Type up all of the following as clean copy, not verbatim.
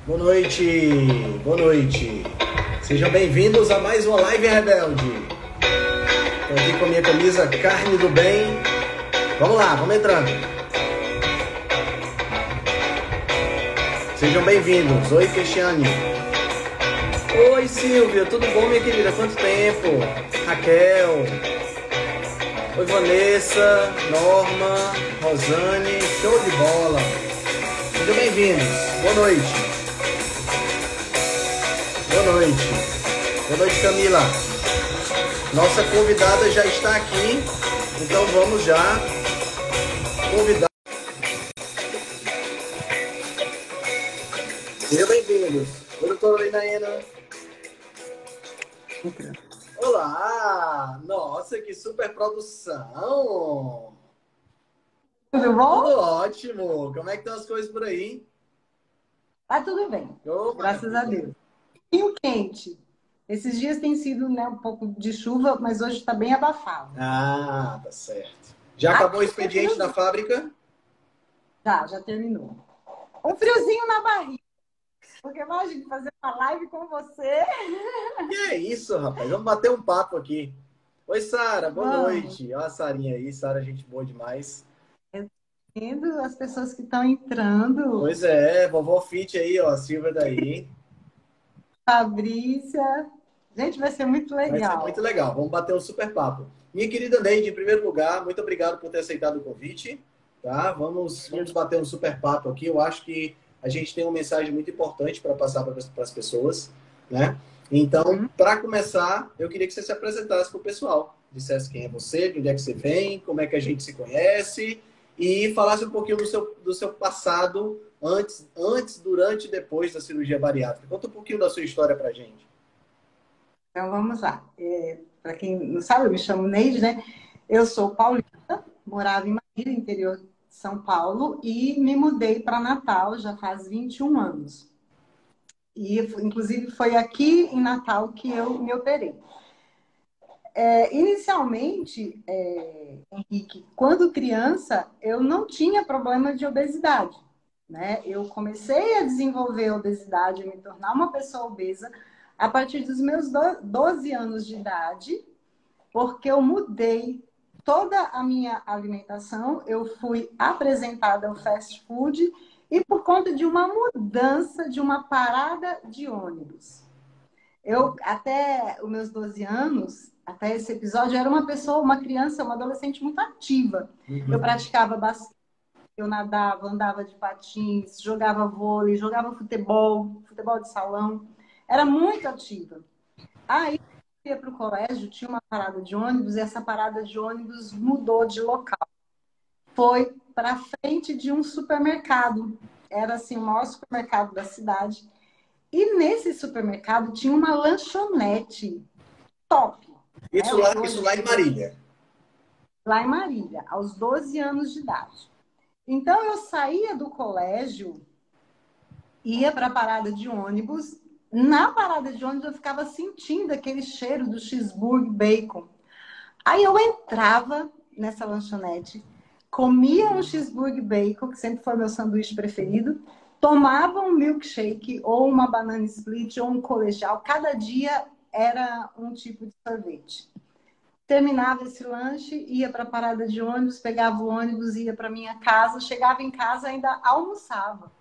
Boa noite, boa noite. Sejam bem-vindos a mais uma Live Rebelde. Estou aqui com a minha camisa Carne do Bem. Vamos lá, vamos entrando. Sejam bem-vindos. Oi, Cristiane. Oi, Silvia. Tudo bom, minha querida? Quanto tempo? Raquel. Oi, Vanessa, Norma, Rosane. Show de bola. Sejam bem-vindos. Boa noite. Boa noite. Boa noite, Camila. Nossa convidada já está aqui, então vamos já convidar. Sejam bem-vindos. Oi, doutora Linaena. Olá! Nossa, que super produção! Tudo bom? Tudo ótimo. Como é que estão as coisas por aí? Tá tudo bem, Oh, graças a Deus. E o quente? Esses dias tem sido, né, um pouco de chuva, mas hoje está bem abafado. Ah, tá certo. Já acabou o expediente da fábrica? Já terminou. Um friozinho na barriga. Porque imagina fazer uma live com você. Que é isso, rapaz? Vamos bater um papo aqui. Oi, Sara. Boa noite. Olha a Sarinha aí. Sara, gente boa demais. Vendo as pessoas que estão entrando. Pois é, vovó Fit aí, ó. A Silvia daí. Fabrícia. Gente, vai ser muito legal. Vai ser muito legal. Vamos bater um super papo. Minha querida Neide, em primeiro lugar, muito obrigado por ter aceitado o convite. Tá? Vamos bater um super papo aqui. Eu acho que a gente tem uma mensagem muito importante para passar para as pessoas, né? Então, para começar, eu queria que você se apresentasse para o pessoal. Dissesse quem é você, de onde é que você vem, como é que a gente se conhece e falasse um pouquinho do seu passado antes, durante e depois da cirurgia bariátrica. Conta um pouquinho da sua história para a gente. Então, vamos lá. Para quem não sabe, eu me chamo Neide, né? Eu sou paulista, morava em Marília, interior de São Paulo, e me mudei para Natal já faz 21 anos. E, inclusive, foi aqui em Natal que eu me operei. Inicialmente, Henrique, quando criança, eu não tinha problema de obesidade, né? Eu comecei a desenvolver obesidade, a me tornar uma pessoa obesa a partir dos meus 12 anos de idade, porque eu mudei toda a minha alimentação, eu fui apresentada ao fast food e por conta de uma mudança, de uma parada de ônibus. Eu, até os meus 12 anos, até esse episódio, eu era uma pessoa, uma criança, uma adolescente muito ativa. Eu praticava basquete, eu nadava, andava de patins, jogava vôlei, jogava futebol de salão. Era muito ativa. Aí eu ia para o colégio, tinha uma parada de ônibus, e essa parada de ônibus mudou de local. Foi para frente de um supermercado. Era assim, o maior supermercado da cidade. E nesse supermercado tinha uma lanchonete top. Isso lá em Marília. Lá em Marília, aos 12 anos de idade. Então eu saía do colégio, ia para a parada de ônibus. Na parada de ônibus eu ficava sentindo aquele cheiro do cheeseburger bacon. Aí eu entrava nessa lanchonete, comia um cheeseburger bacon, que sempre foi meu sanduíche preferido, tomava um milkshake ou uma banana split ou um colegial. Cada dia era um tipo de sorvete. Terminava esse lanche, ia para a parada de ônibus, pegava o ônibus, ia para minha casa, chegava em casa ainda almoçava.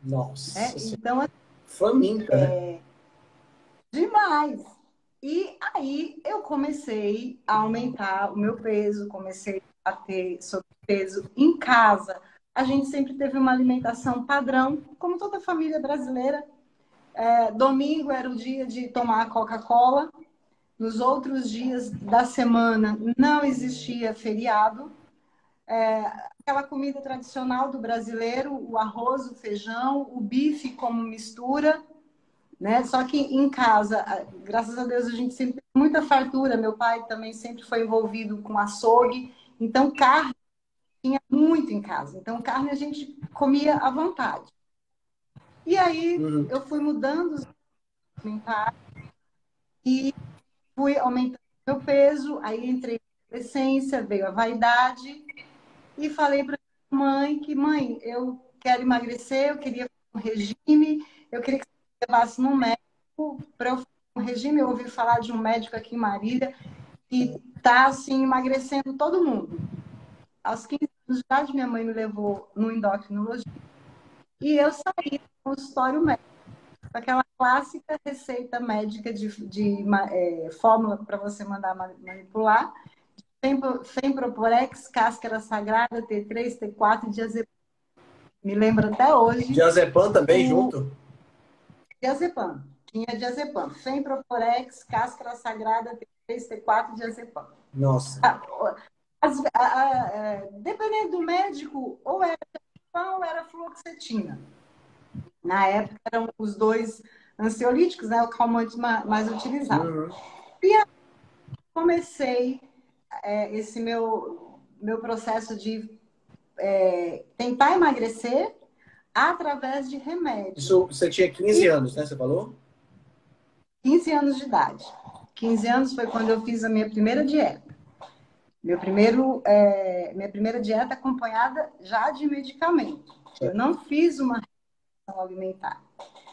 Nossa. Então, faminta, né? Demais. E aí eu comecei a aumentar o meu peso, comecei a ter sobrepeso em casa. A gente sempre teve uma alimentação padrão, como toda família brasileira. Domingo era o dia de tomar Coca-Cola. Nos outros dias da semana não existia feriado. Aquela comida tradicional do brasileiro, o arroz, o feijão, o bife como mistura, né? Só que em casa, graças a Deus, a gente sempre tem muita fartura. Meu pai também sempre foi envolvido com açougue. Então, carne tinha muito em casa. Então, carne a gente comia à vontade. E aí, eu fui mudando os alimentares e fui aumentando meu peso. Aí, entrei na adolescência, veio a vaidade. E falei para minha mãe que, mãe, eu quero emagrecer, eu queria um regime, eu queria que você levasse num médico para eu fazer um regime. Eu ouvi falar de um médico aqui em Marília que está, assim, emagrecendo todo mundo. Aos 15 anos de idade, minha mãe me levou no endocrinologista e eu saí do consultório médico, com aquela clássica receita médica de fórmula para você mandar manipular, Femproporex, cáscara sagrada, T3, T4 e diazepam. Me lembro até hoje. Diazepam também junto? Diazepam. Tinha diazepam. Femproporex, cáscara sagrada, T3, T4 e diazepam. Nossa. Dependendo do médico, ou era diazepam ou era fluoxetina. Na época eram os dois ansiolíticos, né? O calmante mais utilizado. Uhum. E aí comecei esse meu processo de tentar emagrecer através de remédio. Isso, você tinha 15 anos, né? Você falou? 15 anos de idade. 15 anos foi quando eu fiz a minha primeira dieta. Minha primeira dieta acompanhada já de medicamento. Eu não fiz uma restrição alimentar.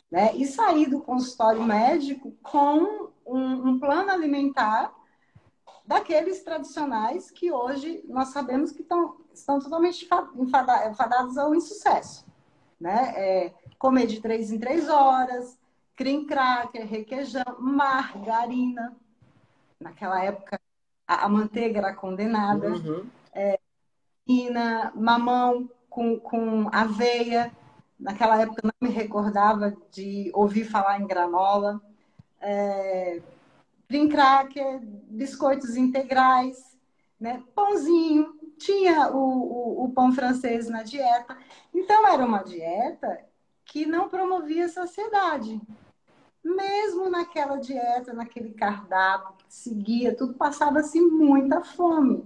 Né? E saí do consultório médico com um plano alimentar daqueles tradicionais que hoje nós sabemos que estão totalmente fadados ao insucesso. Né? Comer de 3 em 3 horas, cream cracker, requeijão, margarina. Naquela época, a manteiga era condenada. Uhum. Mamão com aveia. Naquela época, eu não me recordava de ouvir falar em granola. Cream cracker, biscoitos integrais, né? Pãozinho. Tinha o pão francês na dieta. Então, era uma dieta que não promovia saciedade. Mesmo naquela dieta, naquele cardápio que seguia, tudo passava-se muita fome.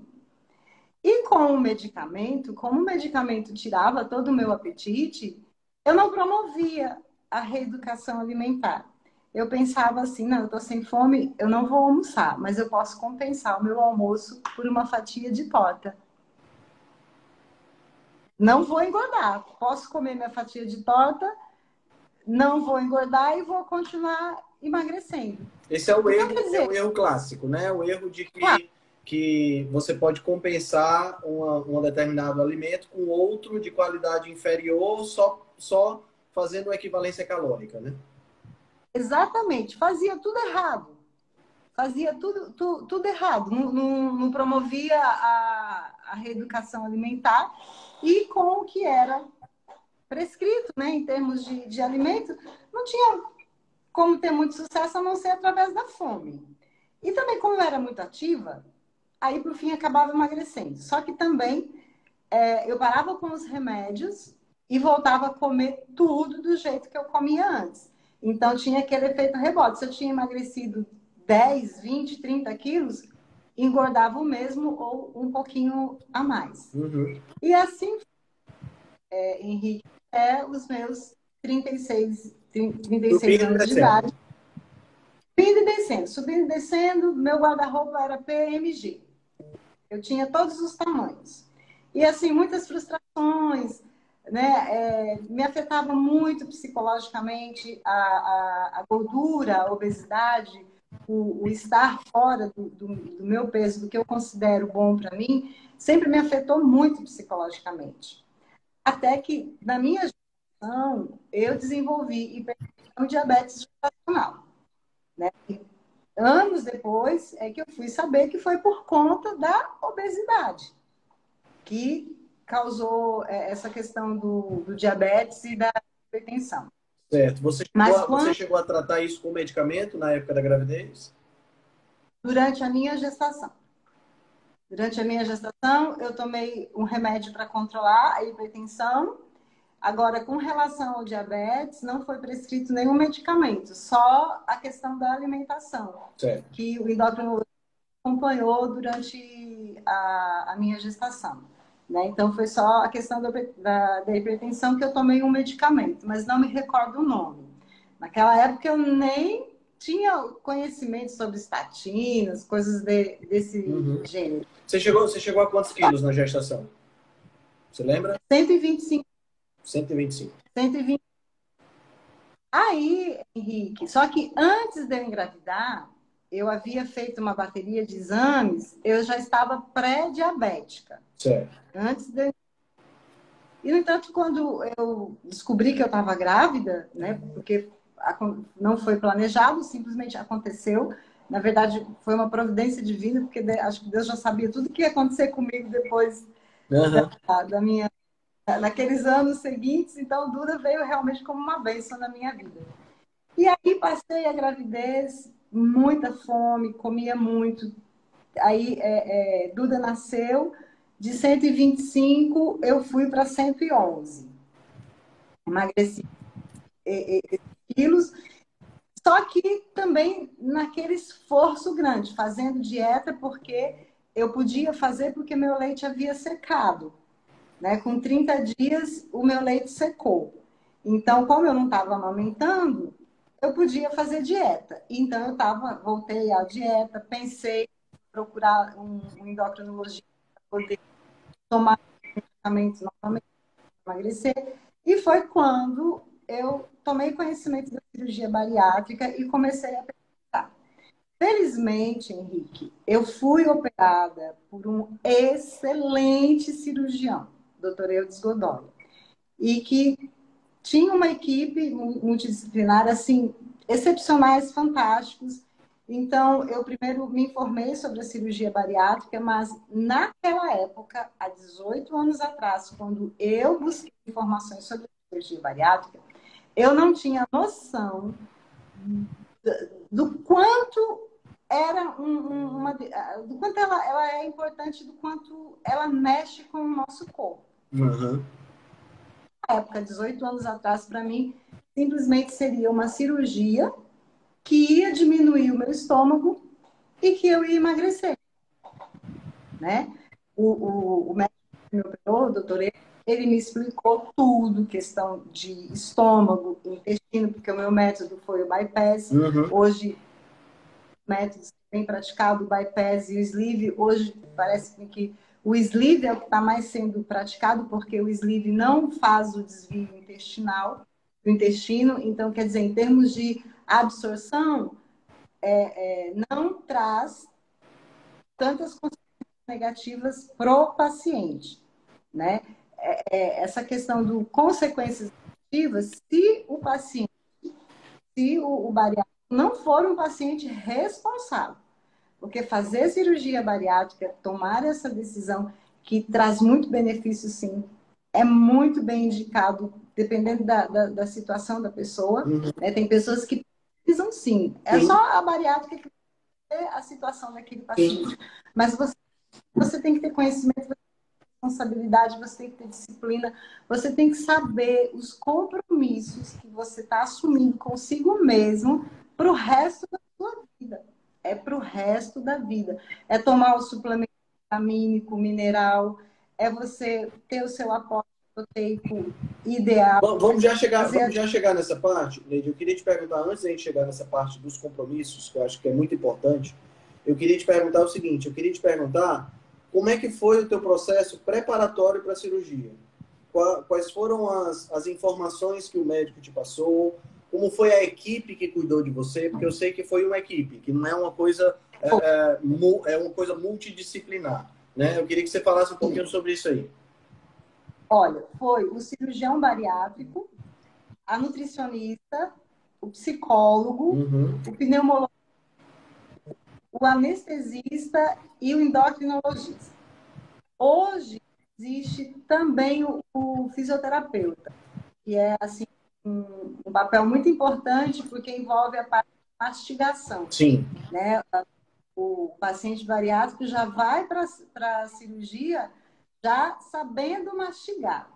E com o medicamento, como o medicamento tirava todo o meu apetite, eu não promovia a reeducação alimentar. Eu pensava assim, não, eu estou sem fome, eu não vou almoçar, mas eu posso compensar o meu almoço por uma fatia de torta. Não vou engordar, posso comer minha fatia de torta, não vou engordar e vou continuar emagrecendo. Esse é o Então, erro, quer dizer, é o erro clássico, né? O erro de que você pode compensar um determinado alimento com outro de qualidade inferior só fazendo uma equivalência calórica, né? exatamente, fazia tudo errado. Fazia tudo errado. Não promovia a reeducação alimentar e com o que era prescrito, né, em termos de alimento, não tinha como ter muito sucesso a não ser através da fome. E também, como eu era muito ativa, aí, por fim, acabava emagrecendo. Só que também eu parava com os remédios e voltava a comer tudo do jeito que eu comia antes. Então, tinha aquele efeito rebote. Se eu tinha emagrecido 10, 20, 30 quilos, engordava o mesmo ou um pouquinho a mais. Uhum. E assim, Henrique, os meus 36 anos de idade. Subindo e descendo, meu guarda-roupa era PMG. Eu tinha todos os tamanhos. E assim, muitas frustrações, né? Me afetava muito psicologicamente a gordura, a obesidade, o estar fora do meu peso, do que eu considero bom para mim, sempre me afetou muito psicologicamente. Até que, na minha geração, eu desenvolvi hipertensão e diabetes gestacional. Né? Anos depois é que eu fui saber que foi por conta da obesidade que causou essa questão do diabetes e da hipertensão. Certo. Você chegou a tratar isso com medicamento na época da gravidez? Durante a minha gestação. Durante a minha gestação, eu tomei um remédio para controlar a hipertensão. Agora, com relação ao diabetes, não foi prescrito nenhum medicamento, só a questão da alimentação, certo, que o endocrinologista acompanhou durante a minha gestação. Né? Então, foi só a questão da hipertensão que eu tomei um medicamento, mas não me recordo o nome. Naquela época, eu nem tinha conhecimento sobre estatinas, coisas desse gênero. Você chegou a quantos quilos na gestação? Você lembra? 125. 125. 120. Aí, Henrique, só que antes de eu engravidar, eu havia feito uma bateria de exames, eu já estava pré-diabética. Certo. Antes de... E, no entanto, quando eu descobri que eu estava grávida, né, porque não foi planejado, simplesmente aconteceu. Na verdade, foi uma providência divina, porque acho que Deus já sabia tudo que ia acontecer comigo depois Aham. da minha, naqueles anos seguintes. Então, o Duda veio realmente como uma bênção na minha vida. E aí passei a gravidez, muita fome, comia muito. Aí Duda nasceu, de 125 eu fui para 111. Emagreci quilos, só que também naquele esforço grande, fazendo dieta, porque eu podia fazer porque meu leite havia secado. Né? Com 30 dias, o meu leite secou. Então, como eu não estava amamentando, eu podia fazer dieta. Então, voltei à dieta, pensei em procurar um endocrinologista para poder tomar medicamentos novamente para emagrecer. E foi quando eu tomei conhecimento da cirurgia bariátrica e comecei a pensar. Felizmente, Henrique, eu fui operada por um excelente cirurgião, Dr. Eudes Godoy, e que tinha uma equipe multidisciplinar, assim, excepcionais, fantásticos. Então, eu primeiro me informei sobre a cirurgia bariátrica, mas naquela época, há 18 anos atrás, quando eu busquei informações sobre a cirurgia bariátrica, eu não tinha noção do quanto era do quanto ela é importante, do quanto ela mexe com o nosso corpo. Uhum. Na época, 18 anos atrás, para mim, simplesmente seria uma cirurgia que ia diminuir o meu estômago e que eu ia emagrecer, né? O médico que me operou, o doutor, ele me explicou tudo, questão de estômago, intestino, porque o meu método foi o bypass. Uhum. Hoje, métodos bem praticado, o bypass e o sleeve, hoje parece que o sleeve é o que está mais sendo praticado, porque o sleeve não faz o desvio intestinal, do intestino, então, quer dizer, em termos de absorção, não traz tantas consequências negativas pro paciente, né? Essa questão do consequências negativas, se o paciente, se o bariátrico não for um paciente responsável, porque fazer cirurgia bariátrica, tomar essa decisão que traz muito benefício, sim, é muito bem indicado, dependendo da situação da pessoa. Uhum. Né? Tem pessoas que precisam, sim. É Sim. só a bariátrica que é a situação daquele paciente. Sim. Mas você tem que ter conhecimento, responsabilidade, você tem que ter disciplina, você tem que saber os compromissos que você está assumindo consigo mesmo para o resto da sua vida. É para o resto da vida. É tomar o suplemento vitamínico, mineral, é você ter o seu aporte proteico ideal. Vamos já chegar nessa parte, Neide. Eu queria te perguntar, antes da gente chegar nessa parte dos compromissos, que eu acho que é muito importante, eu queria te perguntar o seguinte, eu queria te perguntar como é que foi o teu processo preparatório para a cirurgia? Quais foram as informações que o médico te passou? Como foi a equipe que cuidou de você? Porque eu sei que foi uma equipe, que não é uma coisa, é uma coisa multidisciplinar, né? Eu queria que você falasse um pouquinho sobre isso aí. Olha, foi o cirurgião bariátrico, a nutricionista, o psicólogo, o pneumologista, o anestesista e o endocrinologista. Hoje existe também o fisioterapeuta, que é assim um papel muito importante porque envolve a parte de mastigação. Sim. Né? O paciente bariátrico já vai para a cirurgia já sabendo mastigar.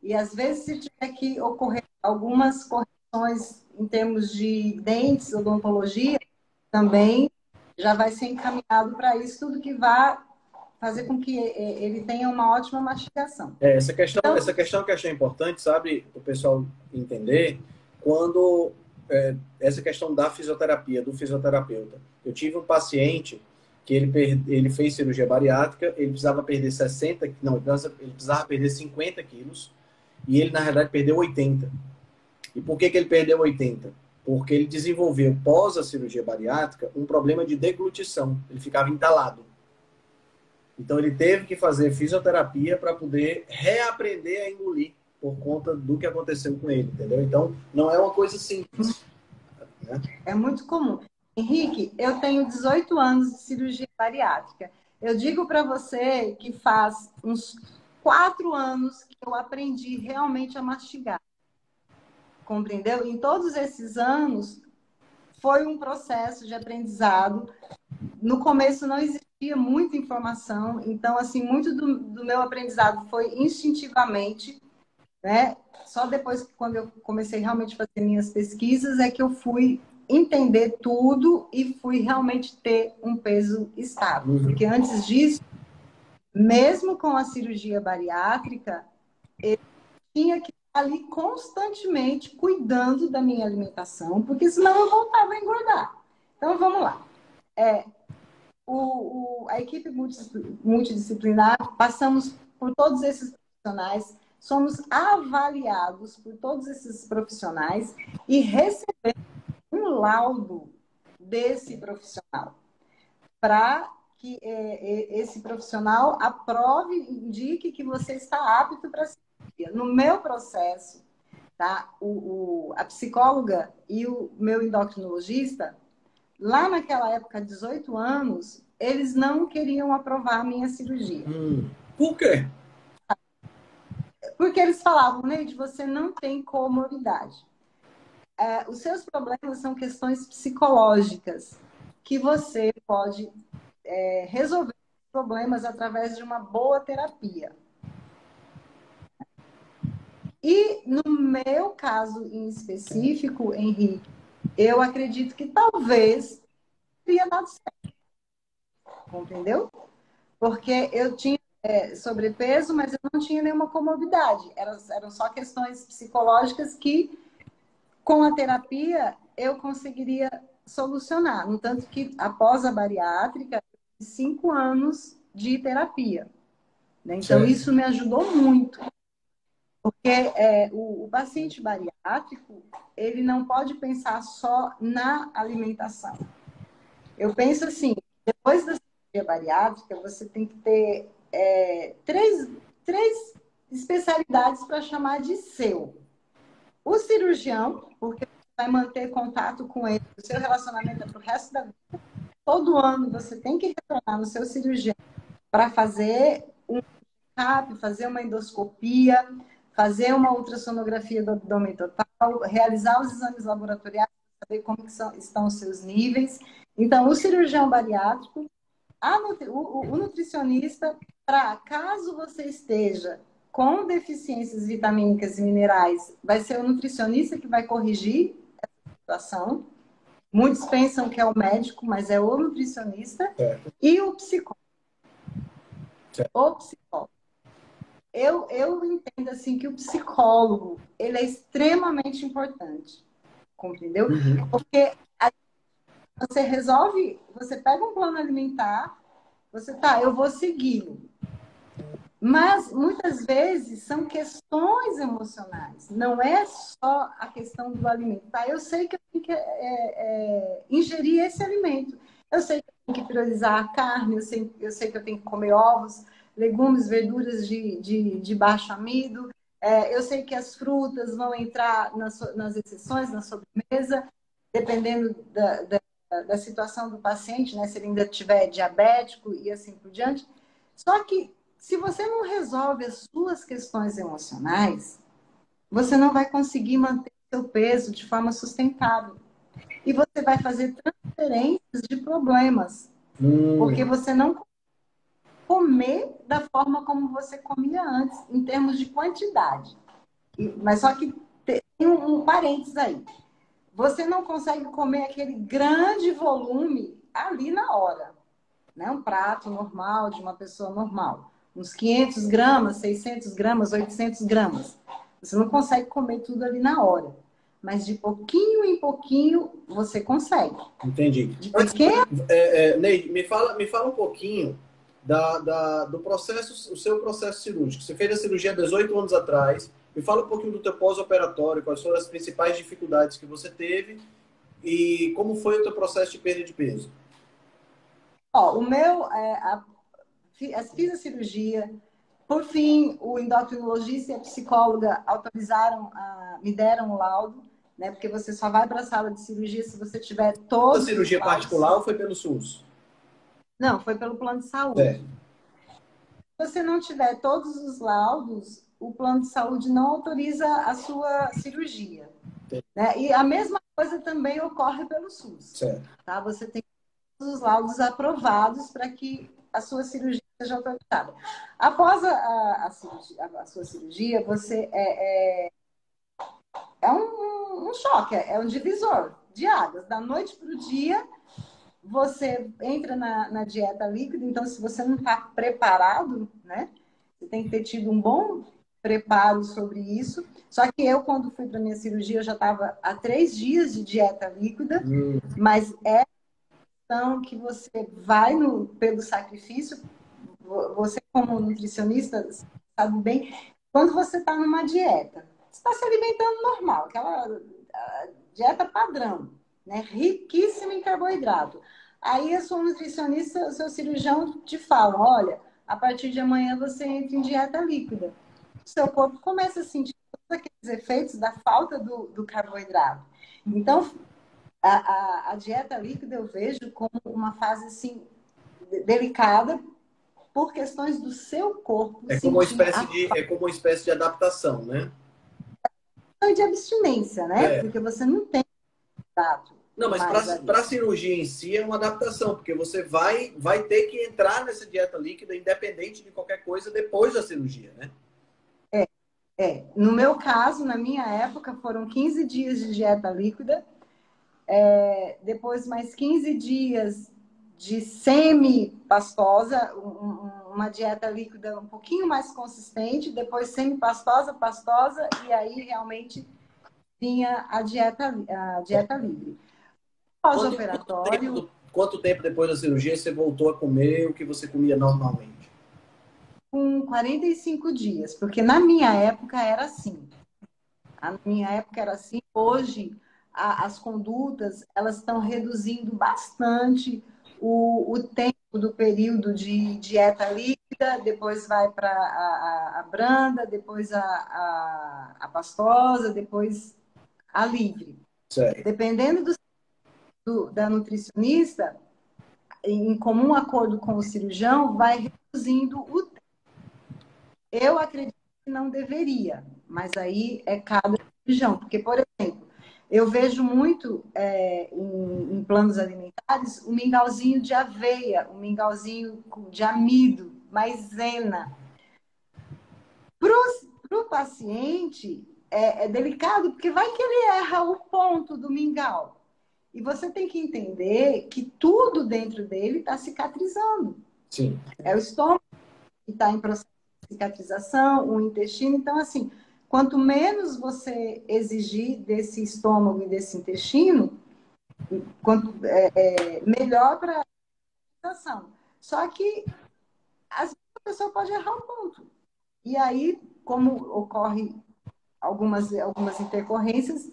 E às vezes, se tiver que ocorrer algumas correções em termos de dentes, odontologia, também já vai ser encaminhado para isso, tudo que vai fazer com que ele tenha uma ótima mastigação. Essa questão que eu achei importante, sabe, o pessoal entender, quando essa questão da fisioterapia, do fisioterapeuta. Eu tive um paciente que ele fez cirurgia bariátrica, ele precisava perder 50 quilos, e ele, na verdade, perdeu 80. E por que que ele perdeu 80? Porque ele desenvolveu, pós a cirurgia bariátrica, um problema de deglutição. Ele ficava entalado. Então ele teve que fazer fisioterapia para poder reaprender a engolir por conta do que aconteceu com ele, entendeu? Então não é uma coisa simples, né? É muito comum. Henrique, eu tenho 18 anos de cirurgia bariátrica. Eu digo para você que faz uns 4 anos que eu aprendi realmente a mastigar. Compreendeu? Em todos esses anos, foi um processo de aprendizado. No começo não existia muita informação, então, assim, muito do meu aprendizado foi instintivamente, né? Só depois, quando eu comecei realmente a fazer minhas pesquisas, é que eu fui entender tudo e fui realmente ter um peso estável. Porque antes disso, mesmo com a cirurgia bariátrica, eu tinha que estar ali constantemente cuidando da minha alimentação, porque senão eu voltava a engordar. Então, vamos lá. A equipe multidisciplinar, passamos por todos esses profissionais, somos avaliados por todos esses profissionais e recebemos um laudo desse profissional para que esse profissional aprove e indique que você está apto para a cirurgia. No meu processo, tá? A psicóloga e o meu endocrinologista, lá naquela época, 18 anos, eles não queriam aprovar a minha cirurgia. Por quê? Porque eles falavam, Neide, você não tem comorbidade. Os seus problemas são questões psicológicas que você pode resolver problemas através de uma boa terapia. E no meu caso em específico, Henrique, eu acredito que talvez teria dado certo. Entendeu? Porque eu tinha sobrepeso, mas eu não tinha nenhuma comorbidade. Eram só questões psicológicas que, com a terapia, eu conseguiria solucionar. No tanto que, após a bariátrica, 5 anos de terapia. Né? Então, isso me ajudou muito. Porque o paciente bariátrico, ele não pode pensar só na alimentação. Eu penso assim, depois da cirurgia bariátrica, você tem que ter três especialidades para chamar de seu. O cirurgião, porque você vai manter contato com ele, o seu relacionamento é para o resto da vida. Todo ano você tem que retornar no seu cirurgião para fazer um check-up, fazer uma endoscopia, fazer uma ultrassonografia do abdômen total, realizar os exames laboratoriais para saber como estão os seus níveis. Então, o cirurgião bariátrico, o nutricionista, para caso você esteja com deficiências vitamínicas e minerais, vai ser o nutricionista que vai corrigir essa situação. Muitos pensam que é o médico, mas é o nutricionista. E o psicólogo. O psicólogo. Eu entendo assim que o psicólogo, ele é extremamente importante. Compreendeu? Porque você resolve, você pega um plano alimentar, eu vou segui-lo. Mas, muitas vezes, são questões emocionais. Não é só a questão do alimento. Tá? Eu sei que eu tenho que ingerir esse alimento. Eu sei que eu tenho que priorizar a carne, eu sei que eu tenho que comer ovos, legumes, verduras de baixo amido. Eu sei que as frutas vão entrar nas exceções, na sobremesa, dependendo da situação do paciente, né? Se ele ainda tiver diabético e assim por diante. Só que se você não resolve as suas questões emocionais, você não vai conseguir manter seu peso de forma sustentável. E você vai fazer transferências de problemas. Porque você não comer da forma como você comia antes, em termos de quantidade. Mas só que tem um parênteses aí. Você não consegue comer aquele grande volume ali na hora. Né? Um prato normal de uma pessoa normal. Uns 500 gramas, 600 gramas, 800 gramas. Você não consegue comer tudo ali na hora. Mas de pouquinho em pouquinho você consegue. Entendi. De pequeno... Neide, me fala um pouquinho do processo, o seu processo cirúrgico. Você fez a cirurgia há 18 anos atrás. Me fala um pouquinho do teu pós-operatório, quais foram as principais dificuldades que você teve e como foi o teu processo de perda de peso. Ó, o meu, fiz a cirurgia. Por fim, o endocrinologista e a psicóloga autorizaram, me deram o laudo, né? Porque você só vai para a sala de cirurgia se você tiver A todos os cirurgia laudos. particular ou foi pelo SUS? Não, foi pelo plano de saúde. É. Se você não tiver todos os laudos, o plano de saúde não autoriza a sua cirurgia. Né? E a mesma coisa também ocorre pelo SUS. Certo. Tá? Você tem todos os laudos aprovados para que a sua cirurgia seja autorizada. Após a sua cirurgia, você é um choque, é um divisor de águas. Da noite para o dia, você entra na dieta líquida, então se você não está preparado, né? Você tem que ter tido um bom preparo sobre isso. Só que eu, quando fui para minha cirurgia, eu já estava há 3 dias de dieta líquida, mas é questão que você vai pelo sacrifício, você como nutricionista sabe bem, quando você está numa dieta, você está se alimentando normal, aquela dieta padrão, né? Riquíssima em carboidrato. Aí a sua nutricionista, o seu cirurgião te fala, olha, a partir de amanhã você entra em dieta líquida. O seu corpo começa a sentir todos aqueles efeitos da falta do carboidrato. Então, a dieta líquida eu vejo como uma fase assim, delicada, por questões do seu corpo. É como uma espécie de adaptação, né? De abstinência, né? Porque você não tem contato. Não, mas para a cirurgia em si é uma adaptação, porque você vai ter que entrar nessa dieta líquida, independente de qualquer coisa, depois da cirurgia, né? No meu caso, na minha época, foram 15 dias de dieta líquida, depois mais 15 dias de semi-pastosa, uma dieta líquida um pouquinho mais consistente, depois semi-pastosa, pastosa, e aí realmente vinha a dieta livre. Pós-operatório... Quanto tempo depois da cirurgia você voltou a comer o que você comia normalmente? Com 45 dias, porque na minha época era assim. Na minha época era assim. Hoje, as condutas, elas estão reduzindo bastante o tempo do período de dieta líquida, depois vai para a branda, depois a pastosa, depois a livre. Certo. Dependendo da nutricionista, em comum acordo com o cirurgião, vai reduzindo o tempo. Eu acredito que não deveria, mas aí é cada cirurgião. Porque, por exemplo, eu vejo muito em planos alimentares o mingauzinho de aveia, o mingauzinho de amido, maisena. Para o paciente é delicado, porque vai que ele erra o ponto do mingau. E você tem que entender que tudo dentro dele está cicatrizando. Sim. É o estômago que está em processo de cicatrização, o intestino. Então, assim, quanto menos você exigir desse estômago e desse intestino, melhor para a cicatrização. Só que às vezes a pessoa pode errar um ponto. E aí, como ocorre algumas intercorrências,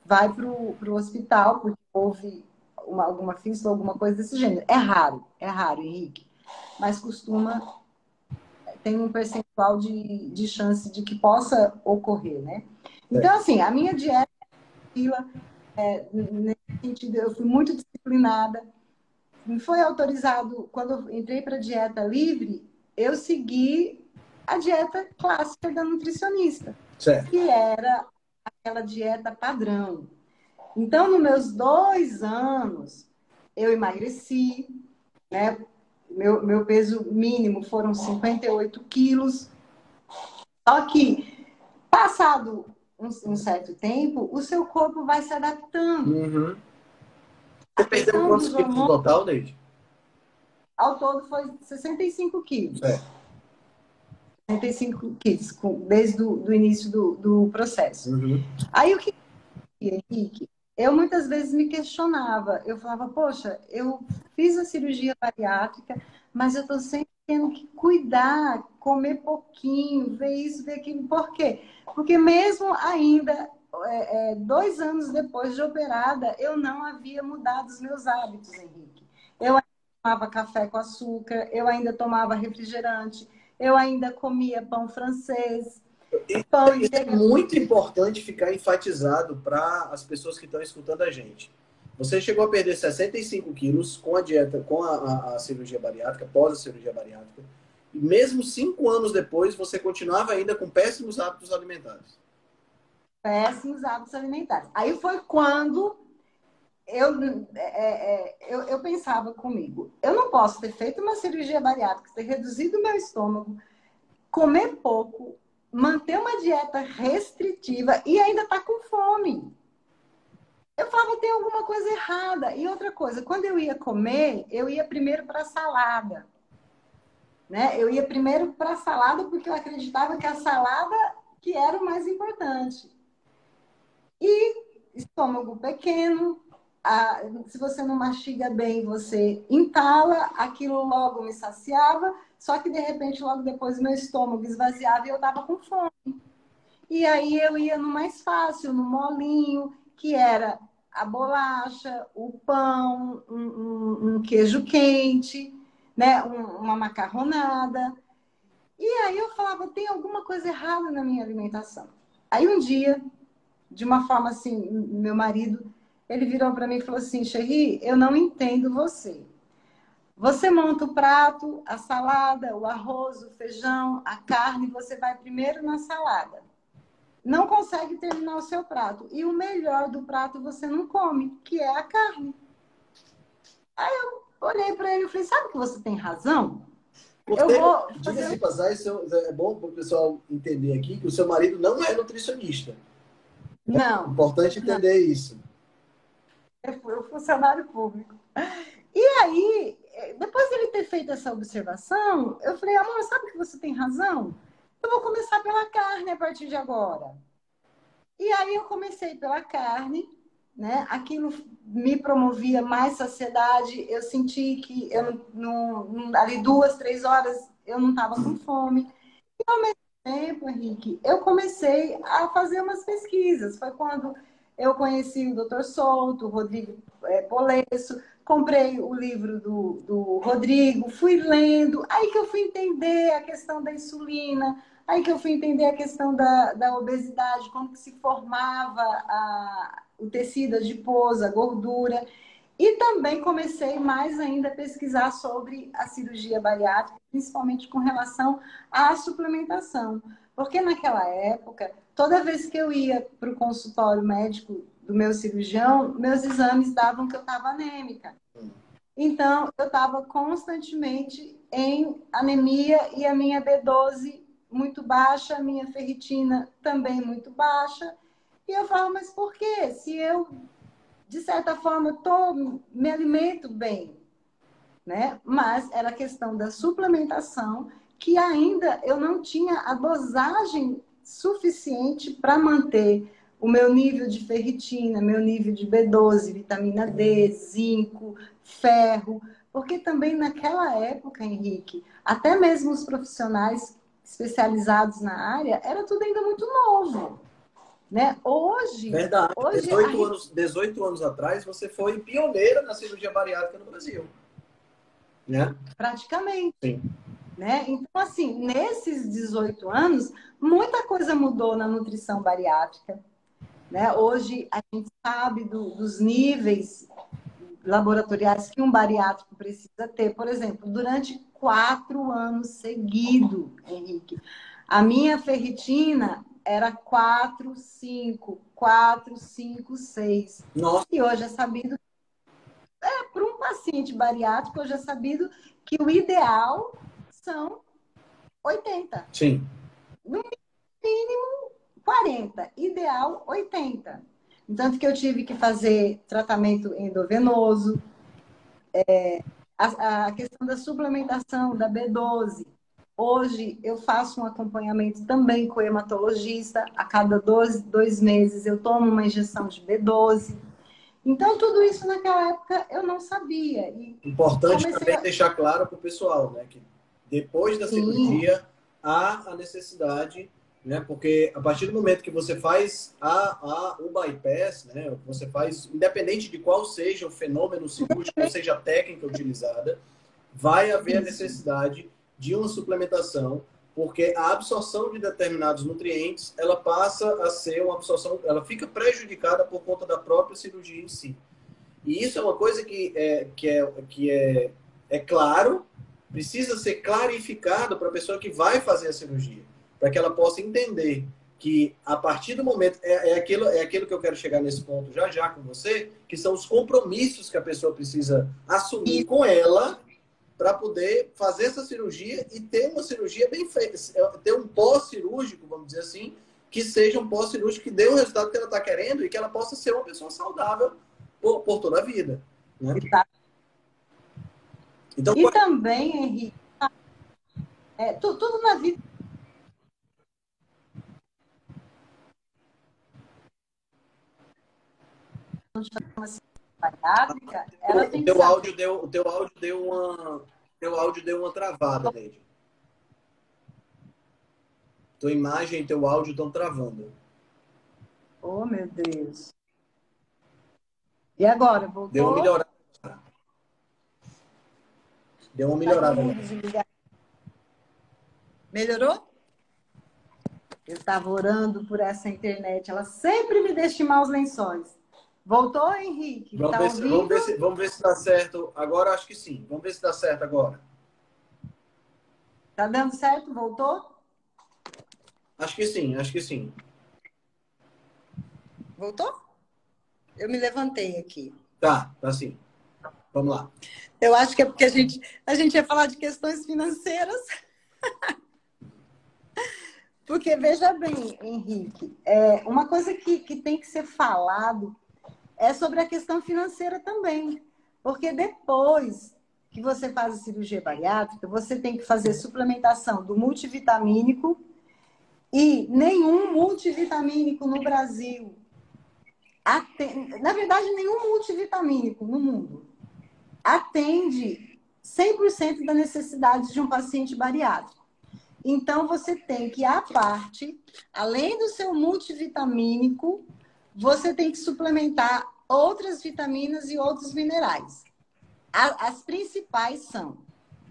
vai para o hospital, porque houve alguma fístula, alguma coisa desse gênero. É raro, Henrique. Mas tem um percentual de chance de que possa ocorrer, né? Então, assim, a minha dieta, nesse sentido, eu fui muito disciplinada. Me foi autorizado, quando eu entrei para a dieta livre, eu segui a dieta clássica da nutricionista, certo, que era aquela dieta padrão. Então, nos meus 2 anos, eu emagreci, né? Meu peso mínimo foram 58 quilos. Só que, passado um certo tempo, o seu corpo vai se adaptando. Uhum. Você perdeu quantos quilos no total, Neide? Ao todo foi 65 quilos. 65 quilos, desde o início do processo. Uhum. Aí, o que Henrique? Eu muitas vezes me questionava. Eu falava, poxa, eu fiz a cirurgia bariátrica, mas eu estou sempre tendo que cuidar comer pouquinho, ver isso, ver aquilo. Por quê? Porque mesmo ainda 2 anos depois de operada, eu não havia mudado os meus hábitos, Henrique. Eu ainda tomava café com açúcar, eu ainda tomava refrigerante, eu ainda comia pão francês, pão Isso é integral. muito importante ficar enfatizado para as pessoas que estão escutando a gente. Você chegou a perder 65 quilos com a dieta, com a cirurgia bariátrica, pós a cirurgia bariátrica. E mesmo 5 anos depois, você continuava ainda com péssimos hábitos alimentares. Péssimos hábitos alimentares. Aí foi quando eu pensava comigo, eu não posso ter feito uma cirurgia bariátrica, ter reduzido o meu estômago, comer pouco, manter uma dieta restritiva e ainda estar com fome. Eu falava, tem alguma coisa errada. E outra coisa, quando eu ia comer, eu ia primeiro para a salada. Né? Eu ia primeiro para a salada porque eu acreditava que a salada que era o mais importante. E estômago pequeno, se você não mastiga bem, você entala, aquilo logo me saciava, só que de repente, logo depois, meu estômago esvaziava e eu estava com fome. E aí eu ia no mais fácil, no molinho, que era a bolacha, o pão, um queijo quente, né? Uma macarronada. E aí eu falava, tem alguma coisa errada na minha alimentação. Aí um dia, de uma forma assim, meu marido, ele virou para mim e falou assim, Sherry, eu não entendo você. Você monta o prato, a salada, o arroz, o feijão, a carne, você vai primeiro na salada. Não consegue terminar o seu prato. E o melhor do prato você não come, que é a carne. Aí eu olhei para ele e falei, sabe que você tem razão? Eu vou fazer... Diga-se de passagem, é bom para o pessoal entender aqui que o seu marido não é nutricionista. Não. É importante entender isso. É funcionário público. E aí, depois de ele ter feito essa observação, eu falei, amor, sabe que você tem razão? Eu vou começar pela carne a partir de agora. E aí eu comecei pela carne, né? Aquilo me promovia mais saciedade. Eu senti que ali 2, 3 horas eu não estava com fome. E ao mesmo tempo, Henrique, eu comecei a fazer umas pesquisas. Foi quando eu conheci o Dr. Souto, o Rodrigo Polesso, comprei o livro do Rodrigo, fui lendo, aí que eu fui entender a questão da insulina, aí que eu fui entender a questão da obesidade, como que se formava o tecido adiposo, a gordura. E também comecei mais ainda a pesquisar sobre a cirurgia bariátrica, principalmente com relação à suplementação. Porque naquela época, toda vez que eu ia para o consultório médico do meu cirurgião, meus exames davam que eu estava anêmica. Então, eu estava constantemente em anemia e a minha B12 muito baixa, a minha ferritina também muito baixa. E eu falava, mas por quê? Se eu, de certa forma, me alimento bem, né? Mas era a questão da suplementação, que ainda eu não tinha a dosagem suficiente para manter o meu nível de ferritina, meu nível de B12, vitamina D, zinco, ferro, porque também naquela época, Henrique, até mesmo os profissionais especializados na área, era tudo ainda muito novo, né? Verdade. Hoje 18 anos atrás, você foi pioneira na cirurgia bariátrica no Brasil. Né? Praticamente. Sim. Né? Então, assim, nesses 18 anos, muita coisa mudou na nutrição bariátrica. Né? Hoje, a gente sabe dos níveis laboratoriais que um bariátrico precisa ter. Por exemplo, durante 4 anos seguidos, Henrique, a minha ferritina era 4, 5, 4, 5, 6. Nossa. E hoje é sabido, para um paciente bariátrico, hoje é sabido que o ideal são 80. Sim. No mínimo 40, ideal 80. Tanto que eu tive que fazer tratamento endovenoso, a questão da suplementação da B12. Hoje eu faço um acompanhamento também com o hematologista. A cada 2 meses eu tomo uma injeção de B12. Então, tudo isso naquela época eu não sabia. Importante também deixar claro para o pessoal, né? Que depois da Sim. cirurgia, há a necessidade, né? Porque a partir do momento que você faz o bypass, né? Você faz, independente de qual seja o fenômeno cirúrgico, qual seja a técnica utilizada, vai haver a necessidade de uma suplementação, porque a absorção de determinados nutrientes, ela passa a ser uma absorção, ela fica prejudicada por conta da própria cirurgia em si. E isso é uma coisa é claro, precisa ser clarificado para a pessoa que vai fazer a cirurgia, para que ela possa entender que a partir do momento, é aquilo que eu quero chegar nesse ponto já já com você, que são os compromissos que a pessoa precisa assumir com ela para poder fazer essa cirurgia e ter uma cirurgia bem feita, ter um pós-cirúrgico, vamos dizer assim, que seja um pós-cirúrgico que dê o resultado que ela está querendo e que ela possa ser uma pessoa saudável por toda a vida. Né? Então, e também, Henrique, tudo na vida. Ela tem o teu áudio deu uma travada, Neide. Tua imagem e teu áudio estão travando. Oh, meu Deus. E agora? Voltou? Deu uma melhorada. Deu uma melhorada. Melhorou? Eu estava orando por essa internet. Ela sempre me deixa em maus lençóis. Voltou, Henrique? Vamos ver se dá certo. Agora acho que sim. Vamos ver se dá certo agora. Tá dando certo? Voltou? Acho que sim, acho que sim. Voltou? Eu me levantei aqui. Tá sim. Vamos lá. Eu acho que é porque a gente ia falar de questões financeiras. Porque, veja bem, Henrique, uma coisa que tem que ser falado é sobre a questão financeira também. Porque depois que você faz a cirurgia bariátrica, você tem que fazer suplementação do multivitamínico e nenhum multivitamínico no Brasil, na verdade, nenhum multivitamínico no mundo atende 100% da necessidade de um paciente bariátrico. Então, você tem que, à parte, além do seu multivitamínico, você tem que suplementar outras vitaminas e outros minerais. As principais são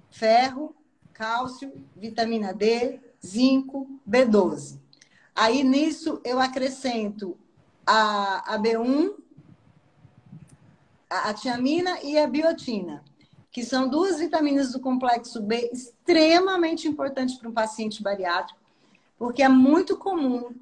ferro, cálcio, vitamina D, zinco, B12. Aí, nisso, eu acrescento a B1, a tiamina e a biotina, que são duas vitaminas do complexo B extremamente importantes para um paciente bariátrico, porque é muito comum,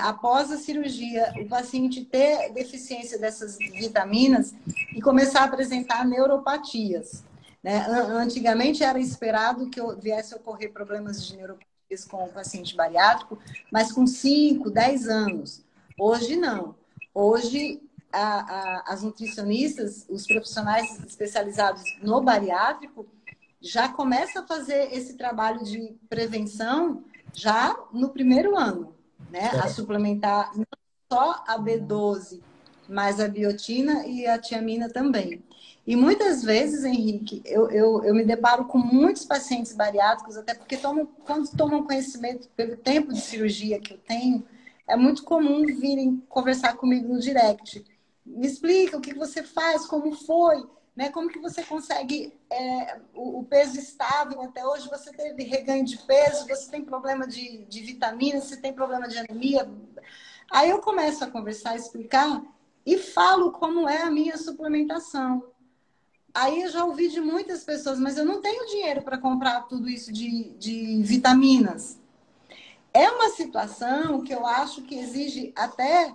após a cirurgia, o paciente ter deficiência dessas vitaminas e começar a apresentar neuropatias. Né? Antigamente era esperado que viesse a ocorrer problemas de neuropatias com o paciente bariátrico, mas com 5, 10 anos. Hoje não. Hoje as nutricionistas, os profissionais especializados no bariátrico, já começam a fazer esse trabalho de prevenção já no primeiro ano, né? A suplementar não só a B12, mas a biotina e a tiamina também. E muitas vezes, Henrique, eu me deparo com muitos pacientes bariátricos, até porque quando tomam conhecimento pelo tempo de cirurgia que eu tenho, é muito comum virem conversar comigo no direct. Me explica o que você faz, como foi, né? Como que você consegue o peso estável até hoje? Você teve reganho de peso, você tem problema de vitamina, você tem problema de anemia. Aí eu começo a conversar, explicar e falo como é a minha suplementação. Aí eu já ouvi de muitas pessoas, mas eu não tenho dinheiro para comprar tudo isso de vitaminas. É uma situação que eu acho que exige até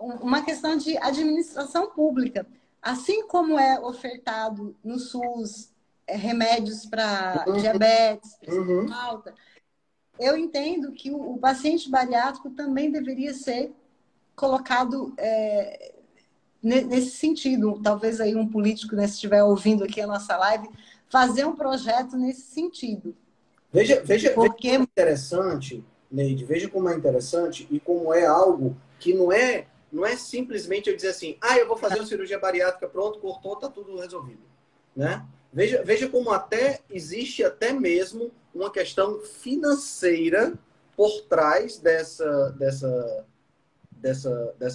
uma questão de administração pública. Assim como é ofertado no SUS remédios para diabetes, pressão alta, eu entendo que o paciente bariátrico também deveria ser colocado nesse sentido. Talvez aí um político, né, se estiver ouvindo aqui a nossa live, fazer um projeto nesse sentido. Veja como é interessante, Neide, veja como é interessante e como é algo que não é simplesmente eu dizer assim, eu vou fazer uma cirurgia bariátrica, pronto, cortou, tá tudo resolvido, né? Veja como existe até mesmo uma questão financeira por trás dessa